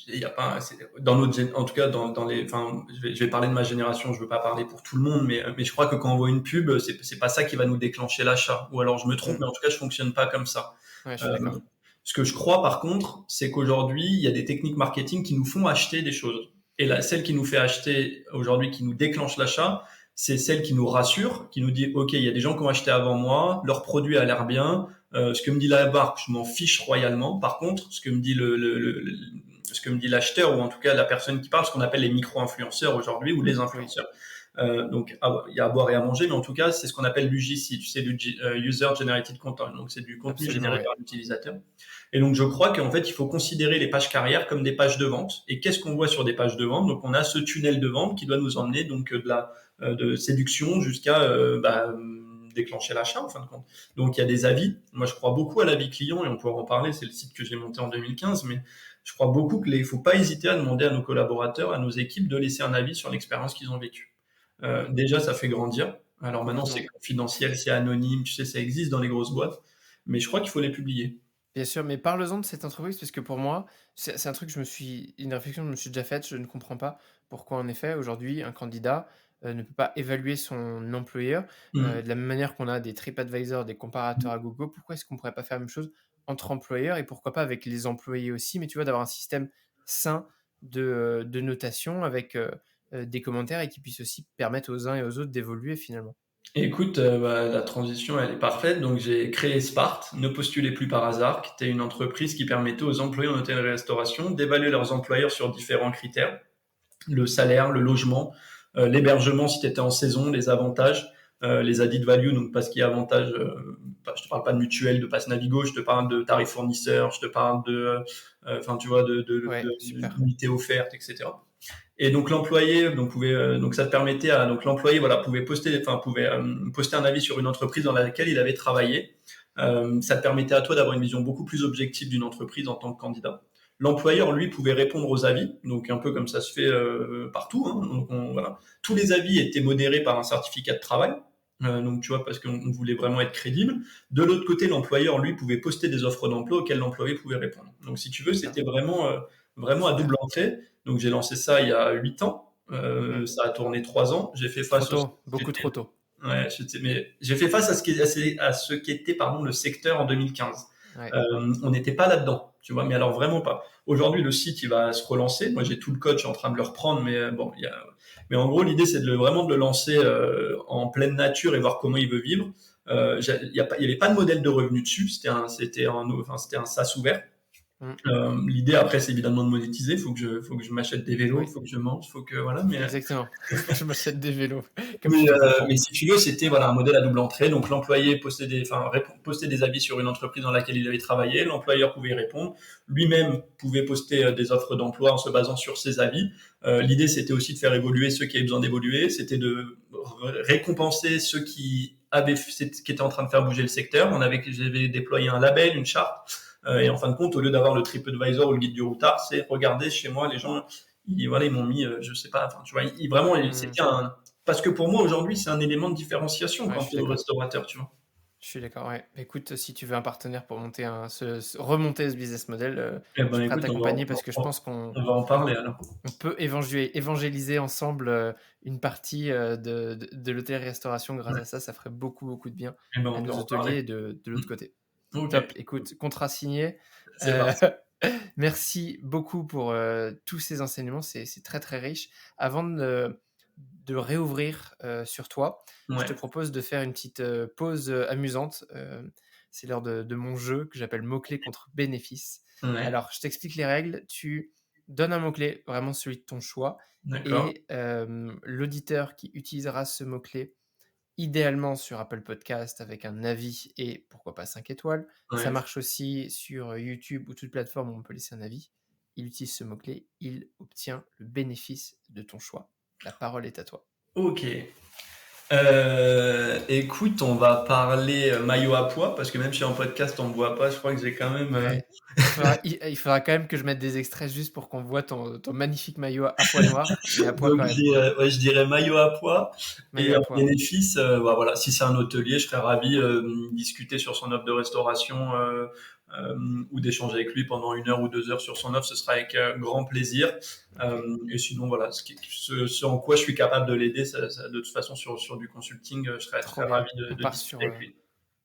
Il y a pas, dans en tout cas dans les, enfin, je vais parler de ma génération, je veux pas parler pour tout le monde, mais je crois que quand on voit une pub, c'est pas ça qui va nous déclencher l'achat. Ou alors je me trompe, Mmh. mais en tout cas, je fonctionne pas comme ça. Ouais, je suis Euh, d'accord. Ce que je crois par contre, c'est qu'aujourd'hui, il y a des techniques marketing qui nous font acheter des choses. Et celle qui nous fait acheter aujourd'hui, qui nous déclenche l'achat, c'est celle qui nous rassure, qui nous dit, OK, il y a des gens qui ont acheté avant moi, leur produit a l'air bien, ce que me dit la marque, je m'en fiche royalement. Par contre, ce que me dit ce que me dit l'acheteur, ou en tout cas la personne qui parle, ce qu'on appelle les micro-influenceurs aujourd'hui, ou les Oui, influenceurs. Donc, il y a à boire et à manger, mais en tout cas, c'est ce qu'on appelle l'UGC, tu sais, User Generated Content. Donc, c'est du contenu absolument, généré oui. par l'utilisateur. Et donc, je crois qu'en fait, il faut considérer les pages carrières comme des pages de vente. Et qu'est-ce qu'on voit sur des pages de vente? Donc, on a ce tunnel de vente qui doit nous emmener donc de séduction jusqu'à déclencher l'achat en fin de compte. Donc, il y a des avis. Moi, je crois beaucoup à l'avis client et on pourra en parler. C'est le site que j'ai monté en 2015, mais je crois beaucoup qu'il ne faut pas hésiter à demander à nos collaborateurs, à nos équipes de laisser un avis sur l'expérience qu'ils ont vécue. Mmh. Déjà, ça fait grandir. Alors maintenant, c'est Complètement. confidentiel, c'est anonyme, tu sais, ça existe dans les grosses boîtes, mais je crois qu'il faut les publier. Bien sûr, mais parle-en de cette entreprise parce que pour moi, c'est un truc que une réflexion que je me suis déjà faite. Je ne comprends pas pourquoi, en effet, aujourd'hui, un candidat, ne peut pas évaluer son employeur, Mmh. de la même manière qu'on a des TripAdvisor, des comparateurs à Google. Pourquoi est-ce qu'on ne pourrait pas faire la même chose entre employeurs et pourquoi pas avec les employés aussi? Mais tu vois, d'avoir un système sain de notation avec, des commentaires et qui puisse aussi permettre aux uns et aux autres d'évoluer finalement. Écoute, la transition, elle est parfaite. Donc, j'ai créé Spart, ne postulez plus par hasard, qui était une entreprise qui permettait aux employés en hôtellerie-restauration d'évaluer leurs employeurs sur différents critères. Le salaire, le logement, l'hébergement si tu étais en saison, les avantages, les added value, donc parce qu'il y a avantage, je te parle pas de mutuelle, de passe Navigo, je te parle de tarifs fournisseurs, je te parle de, enfin tu vois, Ouais, super. d'unités offertes, etc. Et donc l'employé, donc ça te permettait à donc l'employé voilà pouvait poster un avis sur une entreprise dans laquelle il avait travaillé. Ça te permettait à toi d'avoir une vision beaucoup plus objective d'une entreprise en tant que candidat. L'employeur, lui, pouvait répondre aux avis, donc un peu comme ça se fait partout. Hein. Donc, voilà. Tous les avis étaient modérés par un certificat de travail. Donc tu vois, parce qu'on voulait vraiment être crédible. De l'autre côté, l'employeur, lui, pouvait poster des offres d'emploi auxquelles l'employé pouvait répondre. Donc si tu veux, D'accord, c'était vraiment à super. double entrée. Donc j'ai lancé ça il y a 8 ans. Mmh. Ça a tourné 3 ans. J'ai fait Trop face au... tôt, beaucoup trop tôt. Ouais, mais j'ai fait face à ce qu'était pardon, le secteur en 2015. Ouais. On n'était pas là-dedans, tu vois, mais alors vraiment pas. Aujourd'hui, le site, il va se relancer. Moi, j'ai tout le code, je suis en train de le reprendre, mais bon, mais en gros, l'idée, c'est vraiment de le lancer en pleine nature et voir comment il veut vivre. Il y avait pas de modèle de revenu dessus. C'était un SaaS ouvert. Mmh. L'idée après, c'est évidemment de monétiser. Faut que je m'achète des vélos, il Oui. faut que je mange, faut que voilà. Exactement. Je m'achète des vélos, comme je te Mais comprends. si tu veux, c'était voilà un modèle à double entrée. Donc l'employé postait des avis sur une entreprise dans laquelle il avait travaillé. L'employeur pouvait y répondre. Lui-même pouvait poster des offres d'emploi en se basant sur ses avis. L'idée, c'était aussi de faire évoluer ceux qui avaient besoin d'évoluer. C'était de récompenser ceux qui qui était en train de faire bouger le secteur. J'avais déployé un label, une charte. Et en fin de compte, au lieu d'avoir le TripAdvisor ou le guide du routard, c'est regardez chez moi, les gens, ils m'ont mis, je sais pas, enfin, tu vois, c'était parce que pour moi aujourd'hui, c'est un élément de différenciation Ouais, je quand suis tu es d'accord. restaurateur, tu vois. Je suis d'accord, ouais. Écoute, si tu veux un partenaire pour remonter ce business model, Eh je ben, suis prêt à écoute, t'accompagner parce que je pense qu'on on va en on, parler alors. on peut évangéliser ensemble une partie de l'hôtellerie-restauration grâce Ouais. à ça. Ça ferait beaucoup, beaucoup de bien Eh ben, à on peut nos en hôteliers parler. et de l'autre côté. Ok, Top. Écoute, contrat signé. c'est Euh, parti. merci beaucoup pour tous ces enseignements. C'est très, très riche. Avant de réouvrir sur toi, je te Ouais, propose de faire une petite pause amusante. C'est l'heure de mon jeu que j'appelle mots-clés contre bénéfices. ouais, Alors, je t'explique les règles. Tu donnes un mot-clé, vraiment celui de ton choix, d'accord. et l'auditeur qui utilisera ce mot-clé, idéalement sur Apple Podcast avec un avis et pourquoi pas 5 étoiles. Ça Ouais. marche aussi sur YouTube ou toute plateforme où on peut laisser un avis. Il utilise ce mot-clé, il obtient le bénéfice de ton choix. La parole est à toi. Ok. Écoute, on va parler maillot à pois, parce que même si en podcast on ne voit pas, je crois que j'ai quand même. Ouais. Il faudra quand même que je mette des extraits juste pour qu'on voit ton magnifique maillot à pois noir, mais à pois Donc quand même. ouais, je dirais maillot à pois. Maillot Et à en pois. bénéfice, bah voilà, si c'est un hôtelier, je serais ravi de discuter sur son offre de restauration euh, ou d'échanger avec lui pendant 1 heure ou 2 heures sur son offre, ce sera avec grand plaisir. Ok. Et sinon, voilà, ce en quoi je suis capable de l'aider, de toute façon, sur du consulting, je Trop serais bien. ravi On de part discuter sur avec lui.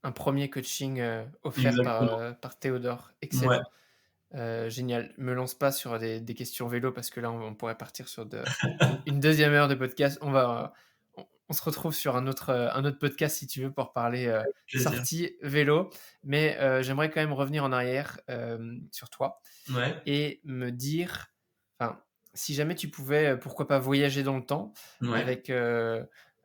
un premier coaching offert Exactement. par Théodore. Ouais, Excellent. Génial. Me lance pas sur des questions vélo parce que là, on pourrait partir sur une deuxième heure de podcast. On se retrouve sur un autre podcast si tu veux pour parler plaisir. sortie vélo. Mais j'aimerais quand même revenir en arrière sur toi Ouais, et me dire, enfin, si jamais tu pouvais, pourquoi pas voyager dans le temps ouais. avec,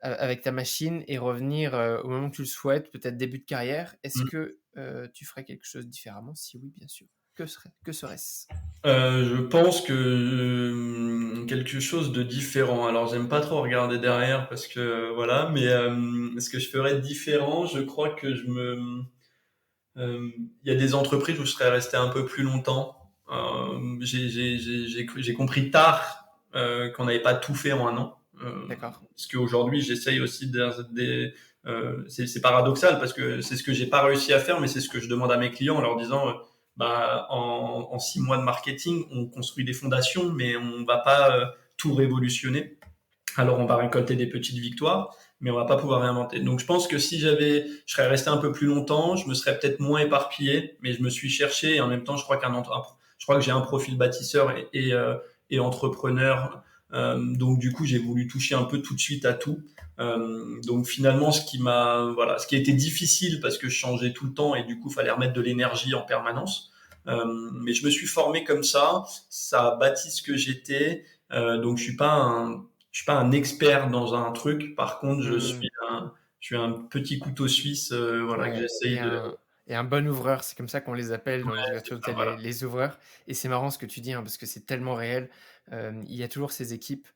avec ta machine et revenir au moment que tu le souhaites, peut-être début de carrière, est-ce Mm. que tu ferais quelque chose différemment? Si oui, bien sûr. Que serait-ce? Je pense que quelque chose de différent. Alors, j'aime pas trop regarder derrière parce que voilà, mais ce que je ferais différent, je crois que il y a des entreprises où je serais resté un peu plus longtemps. J'ai compris tard qu'on n'avait pas tout fait en 1 an. D'accord. Parce qu'aujourd'hui, j'essaye aussi c'est paradoxal parce que c'est ce que j'ai pas réussi à faire, mais c'est ce que je demande à mes clients en leur disant, bah, en 6 mois de marketing, on construit des fondations, mais on va pas tout révolutionner. Alors on va récolter des petites victoires, mais on va pas pouvoir réinventer. Donc je pense que si je serais resté un peu plus longtemps, je me serais peut-être moins éparpillé, mais je me suis cherché et en même temps, je crois que j'ai un profil bâtisseur et entrepreneur. Donc du coup, j'ai voulu toucher un peu tout de suite à tout. Donc finalement, ce qui a été difficile parce que je changeais tout le temps et du coup, fallait remettre de l'énergie en permanence. Mais je me suis formé comme ça a bâti ce que j'étais. Donc je suis pas un expert dans un truc. Par contre, Hmm, je suis un petit couteau suisse, voilà, que ouais. j'essaye de. Et un bon ouvreur, c'est comme ça qu'on les appelle dans les C'est ouvertures ça, d'hôtel, voilà. les ouvreurs. Et c'est marrant ce que tu dis, hein, parce que c'est tellement réel. Il y a toujours ces équipes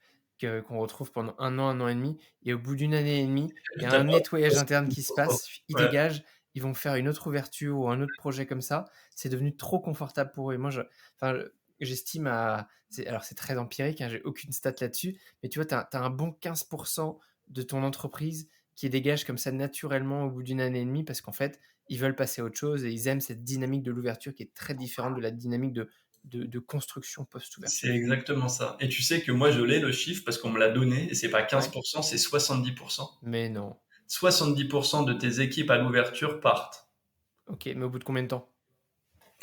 qu'on retrouve pendant un an et demi. Et au bout d'une année et demie, il y a T'as un pas- nettoyage interne qui se passe. Ils Ouais, dégagent, ils vont faire une autre ouverture ou un autre projet comme ça. C'est devenu trop confortable pour eux. Et moi, enfin, j'estime alors c'est très empirique, hein, j'ai aucune stat là-dessus. Mais tu vois, tu as un bon 15% de ton entreprise qui dégage comme ça naturellement au bout d'une année et demie parce qu'en fait, ils veulent passer à autre chose et ils aiment cette dynamique de l'ouverture qui est très différente de la dynamique de construction c'est post-ouverture. exactement ça. Et tu sais que moi, je l'ai le chiffre parce qu'on me l'a donné et c'est pas Ouais. 15%, c'est 70%. Mais non. 70% de tes équipes à l'ouverture partent. Ok, mais au bout de combien de temps?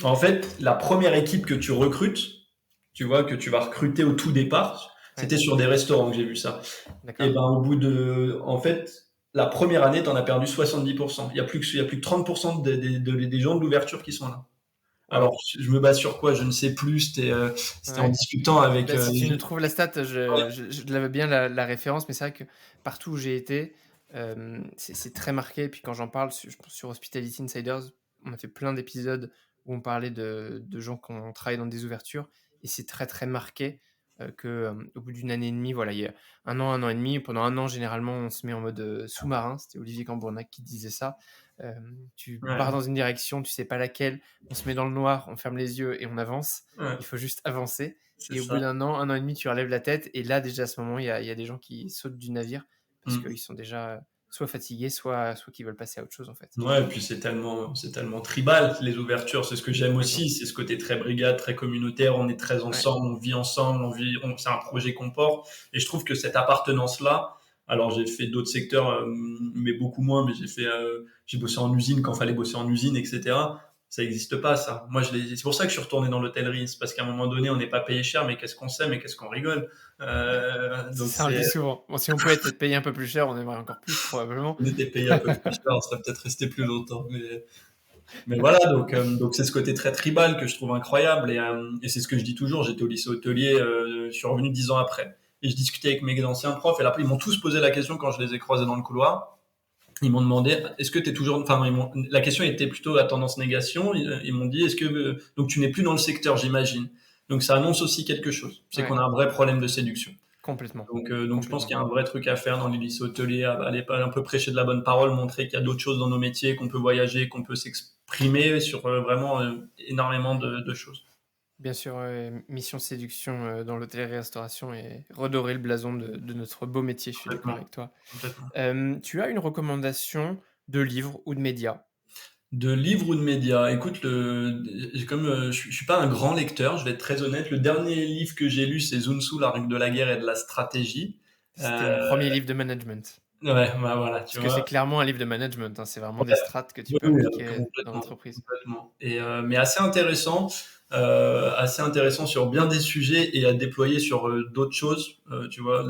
En fait, la première équipe que tu recrutes, tu vois, que tu vas recruter au tout départ, Ouais, c'était sur des restaurants que j'ai vu ça. Et d'accord. ben, en fait, la première année, tu en as perdu 70%. Il y a plus que 30% des gens de l'ouverture qui sont là. Alors, Waouh. je me base sur quoi? Je ne sais plus. C'était en Ouais. discutant avec. Bah, si tu nous trouves la stat, Ouais, je l'avais bien la référence, mais c'est vrai que partout où j'ai été, c'est très marqué. Et puis quand j'en parle, je pense sur Hospitality Insiders, on a fait plein d'épisodes où on parlait de gens qui ont travaillé dans des ouvertures, et c'est très très marqué. au bout d'une année et demie, voilà, il y a un an et demi, pendant un an, généralement, on se met en mode sous-marin. C'était Olivier Cambournac qui disait ça. Tu pars Ouais, dans une direction, tu sais pas laquelle, on se met dans le noir, on ferme les yeux et on avance. ouais, Il faut juste avancer. c'est Et au bout ça. d'un an et demi, tu relèves la tête. Et là, déjà, à ce moment, il y a des gens qui sautent du navire parce Mm. qu'ils sont déjà soit fatigués, soit qui veulent passer à autre chose, en fait. Ouais, et puis c'est tellement tribal, les ouvertures. C'est ce que j'aime Complètement. aussi. C'est ce côté très brigade, très communautaire. On est très Ouais, ensemble, c'est un projet qu'on porte. Et je trouve que cette appartenance-là, alors j'ai fait d'autres secteurs, mais beaucoup moins, mais j'ai bossé en usine quand fallait bosser en usine, etc. Ça n'existe pas, ça. C'est pour ça que je suis retourné dans l'hôtellerie. C'est parce qu'à un moment donné, on n'est pas payé cher, mais qu'est-ce qu'on sait, mais qu'est-ce qu'on rigole. c'est Donc ça, on le dit souvent. Bon, si on pouvait être payé un peu plus cher, on aimerait encore plus, probablement. on était payé un peu plus cher, on serait peut-être resté plus longtemps. Mais voilà, donc c'est ce côté très tribal que je trouve incroyable et c'est ce que je dis toujours. J'étais au lycée hôtelier, je suis revenu 10 ans après et je discutais avec mes anciens profs et là ils m'ont tous posé la question quand je les ai croisés dans le couloir. Ils m'ont demandé est-ce que tu es toujours, enfin la question était plutôt à tendance négation. Ils m'ont dit est-ce que donc tu n'es plus dans le secteur, j'imagine. Donc ça annonce aussi quelque chose. C'est qu'on Ouais, a un vrai problème de séduction. complètement. Donc je pense qu'il Complètement. y a un vrai truc à faire dans les lycées hôteliers, à aller un peu prêcher de la bonne parole, montrer qu'il y a d'autres choses dans nos métiers, qu'on peut voyager, qu'on peut s'exprimer sur vraiment énormément de choses. Bien sûr, mission séduction dans l'hôtellerie-restauration et redorer le blason de notre beau métier, je suis d'accord Complètement, avec toi. complètement. Tu as une recommandation de livre ou de média? De livres ou de médias? Écoute, comme je suis pas un grand lecteur, je vais être très honnête. Le dernier livre que j'ai lu, c'est Sun Tzu, La règle de la guerre et de la stratégie. C'était mon Euh, premier livre de management. ouais, bah voilà, tu Parce que c'est vois. clairement un livre de management, hein, c'est vraiment des strates que tu Oui, peux oui, appliquer dans complètement, l'entreprise. complètement. Mais assez intéressant sur bien des sujets et à déployer sur d'autres choses, tu vois,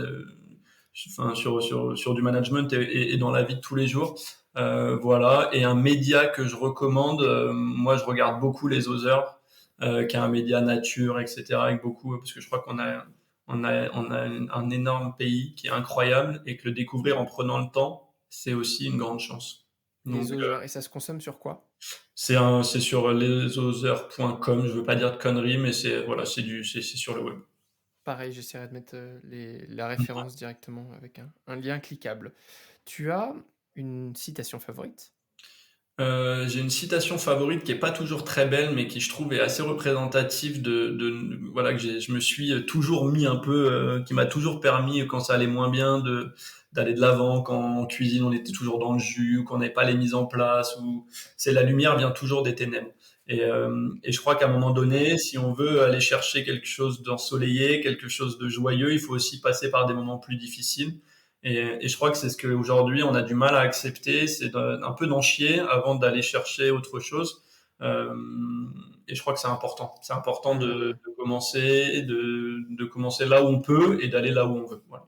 enfin, sur du management et dans la vie de tous les jours. Voilà. Et un média que je recommande, moi je regarde beaucoup les Others, qui est un média nature, etc. Avec beaucoup, parce que je crois on a un énorme pays qui est incroyable et que le découvrir en prenant le temps, c'est aussi une grande chance. Les Donc, oseurs, et ça se consomme sur quoi? c'est sur lesother.com. Je veux pas dire de conneries, mais voilà, c'est sur le web. Pareil, j'essaierai de mettre la référence directement avec un lien cliquable. Tu as une citation favorite? J'ai une citation favorite qui est pas toujours très belle, mais qui je trouve est assez représentative voilà que je me suis toujours mis un peu, qui m'a toujours permis quand ça allait moins bien d'aller de l'avant, quand en cuisine on était toujours dans le jus, qu'on n'avait pas les mises en place, ou c'est la lumière vient toujours des ténèbres. Et je crois qu'à un moment donné, si on veut aller chercher quelque chose d'ensoleillé, quelque chose de joyeux, il faut aussi passer par des moments plus difficiles. Et je crois que c'est ce qu'aujourd'hui on a du mal à accepter, c'est un peu d'en chier avant d'aller chercher autre chose. Euh, et je crois que c'est important. C'est important Mhm. de commencer là où on peut et d'aller là où on veut. Voilà.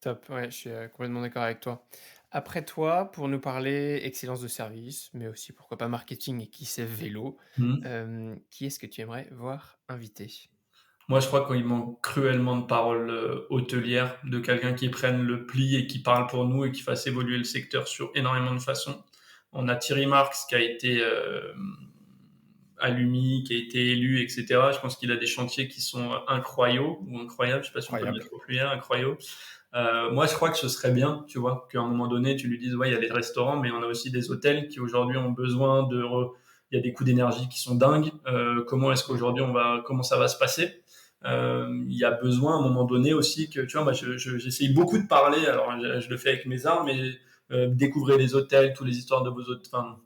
Top, ouais, je suis complètement d'accord avec toi. Après toi, pour nous parler excellence de service, mais aussi pourquoi pas marketing et qui sait vélo, Mhm. qui est-ce que tu aimerais voir invité? Moi, je crois qu'il manque cruellement de paroles hôtelières, de quelqu'un qui prenne le pli et qui parle pour nous et qui fasse évoluer le secteur sur énormément de façons. On a Thierry Marx qui a été Alumi, qui a été élu, etc. Je pense qu'il a des chantiers qui sont incroyables, ou incroyables, je sais pas si on peut le Incroyable. mettre au pluriel, incroyables. Moi, je crois que ce serait bien, tu vois, qu'à un moment donné, tu lui dises, ouais, il y a les restaurants, mais on a aussi des hôtels qui aujourd'hui ont besoin il y a des coûts d'énergie qui sont dingues. Comment est-ce Mm. qu'aujourd'hui comment ça va se passer? Il y a besoin à un moment donné aussi que, tu vois, moi, j'essaye beaucoup de parler. Alors, je le fais avec mes armes, mais découvrez les hôtels, toutes les histoires de vos hôtels, enfin,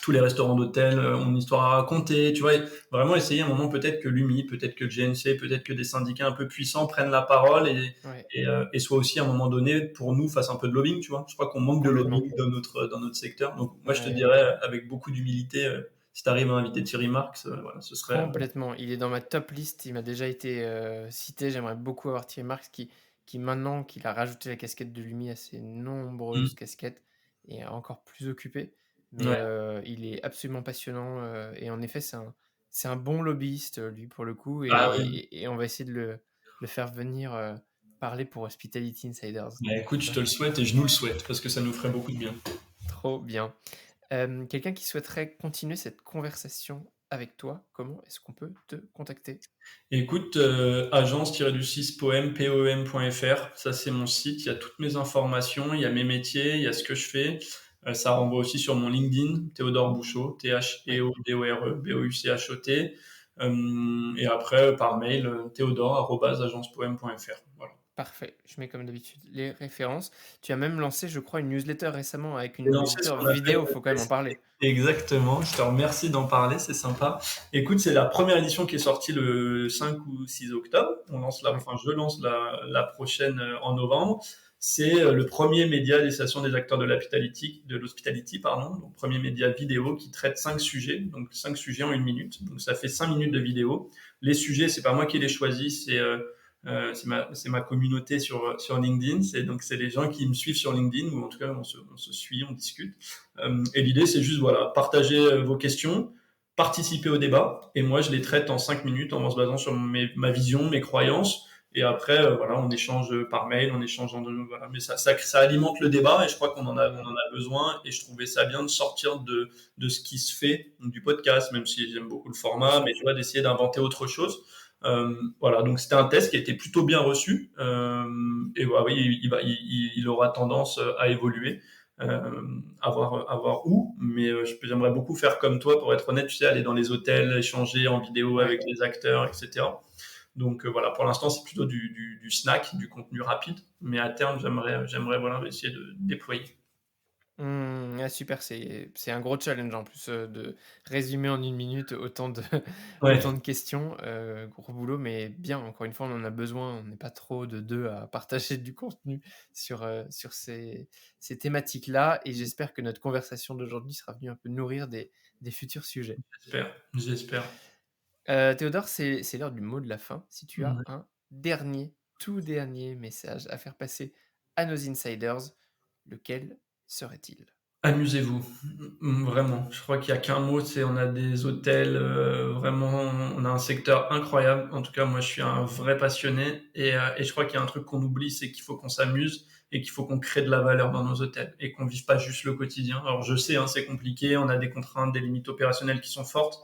tous les restaurants d'hôtel ont une histoire à raconter, tu vois, vraiment essayer un moment peut-être que l'UMI, peut-être que le GNC, peut-être que des syndicats un peu puissants prennent la parole Ouais, et soit aussi à un moment donné pour nous fasse un peu de lobbying, tu vois. Je crois qu'on manque de complètement. lobbying dans notre secteur. Donc moi je te Ouais, dirais avec beaucoup d'humilité, si tu arrives à inviter Thierry Marx, voilà, ce serait complètement. Il est dans ma top list. Il m'a déjà été cité. J'aimerais beaucoup avoir Thierry Marx qui maintenant qu'il a rajouté la casquette de Lumi à ses nombreuses Mm. casquettes, est encore plus occupé. Mais Ouais. il est absolument passionnant. Et en effet, c'est un bon lobbyiste, lui, pour le coup. Ah oui. Et on va essayer de le faire venir parler pour Hospitality Insiders. Bah, écoute, je Ça, te le souhaite et je nous le souhaite parce que ça nous ferait beaucoup de bien. trop bien. Quelqu'un qui souhaiterait continuer cette conversation avec toi, comment est-ce qu'on peut te contacter? Écoute, agence-du-6 poem.fr, ça c'est mon site, il y a toutes mes informations, il y a mes métiers, il y a ce que je fais. Ça renvoie aussi sur mon LinkedIn, Théodore Bouchot, Ouais, Theodore Bouchot. Et après, par mail, théodore@agencepoem.fr. Voilà. parfait. Je mets comme d'habitude les références. Tu as même lancé, je crois, une newsletter récemment avec J'ai une lancé ce newsletter qu'on appelle vidéo, faut quand même en parler. exactement, je te remercie d'en parler, c'est sympa. Écoute, c'est la première édition qui est sortie le 5 ou 6 octobre. Ouais, Enfin, je lance la prochaine en novembre. C'est le premier média des stations des acteurs de l'hospitality, pardon. Donc, premier média vidéo qui traite 5 sujets. Donc, 5 sujets en 1 minute. Donc, ça fait 5 minutes de vidéo. Les sujets, c'est pas moi qui les choisis, c'est ma communauté sur LinkedIn. C'est les gens qui me suivent sur LinkedIn, ou en tout cas, on se suit, on discute. Et l'idée, c'est juste, voilà, partager vos questions, participer au débat, et moi, je les traite en 5 minutes en se basant sur ma vision, mes croyances, et après, voilà, on échange par mail, on échange voilà, mais ça alimente le débat, et je crois on en a besoin, et je trouvais ça bien de sortir de ce qui se fait, donc du podcast, même si j'aime beaucoup le bien format, sûr. mais tu vois, d'essayer d'inventer autre chose. Voilà, donc c'était un test qui a été plutôt bien reçu, et voilà, oui, il aura tendance à évoluer. À voir où, mais j'aimerais beaucoup faire comme toi, pour être honnête, tu sais, aller dans les hôtels, échanger en vidéo Ouais. avec les acteurs, etc. Donc voilà, pour l'instant, c'est plutôt du snack, du contenu rapide, mais à terme, j'aimerais voilà, essayer de déployer. Ah super, c'est un gros challenge en plus, de résumer en 1 minute autant de autant Ouais, de questions, gros boulot, mais bien, encore une fois, on en a besoin, on n'est pas trop de 2 à partager du contenu sur ces thématiques-là et j'espère que notre conversation d'aujourd'hui sera venue un peu nourrir des futurs sujets. j'espère. Théodore, c'est l'heure du mot de la fin. Si tu as Ouais. un dernier, tout dernier message à faire passer à nos insiders, lequel serait-il? Amusez-vous, vraiment. Je crois qu'il y a qu'un mot, c'est on a des hôtels, vraiment, on a un secteur incroyable. En tout cas, moi, je suis un vrai passionné, et je crois qu'il y a un truc qu'on oublie, c'est qu'il faut qu'on s'amuse et qu'il faut qu'on crée de la valeur dans nos hôtels et qu'on vive pas juste le quotidien. Alors, je sais, hein, c'est compliqué, on a des contraintes, des limites opérationnelles qui sont fortes,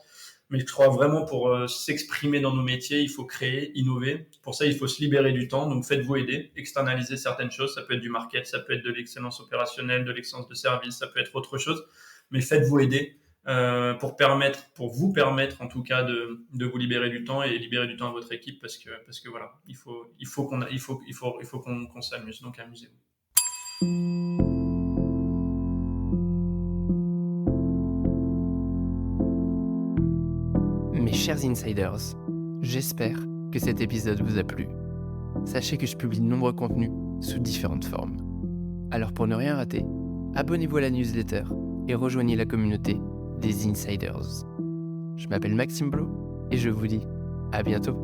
mais je crois vraiment, pour s'exprimer dans nos métiers, il faut créer, innover. Pour ça, il faut se libérer du temps. Donc, faites-vous aider, externaliser certaines choses. Ça peut être du market, ça peut être de l'excellence opérationnelle, de l'excellence de service, ça peut être autre chose. Mais faites-vous aider pour vous permettre, en tout cas, de vous libérer du temps et libérer du temps à votre équipe, parce que voilà, il faut qu'on s'amuse. Donc, amusez-vous. Mes chers insiders, j'espère que cet épisode vous a plu. Sachez que je publie de nombreux contenus sous différentes formes. Alors pour ne rien rater, abonnez-vous à la newsletter et rejoignez la communauté des insiders. Je m'appelle Maxime Blo et je vous dis à bientôt.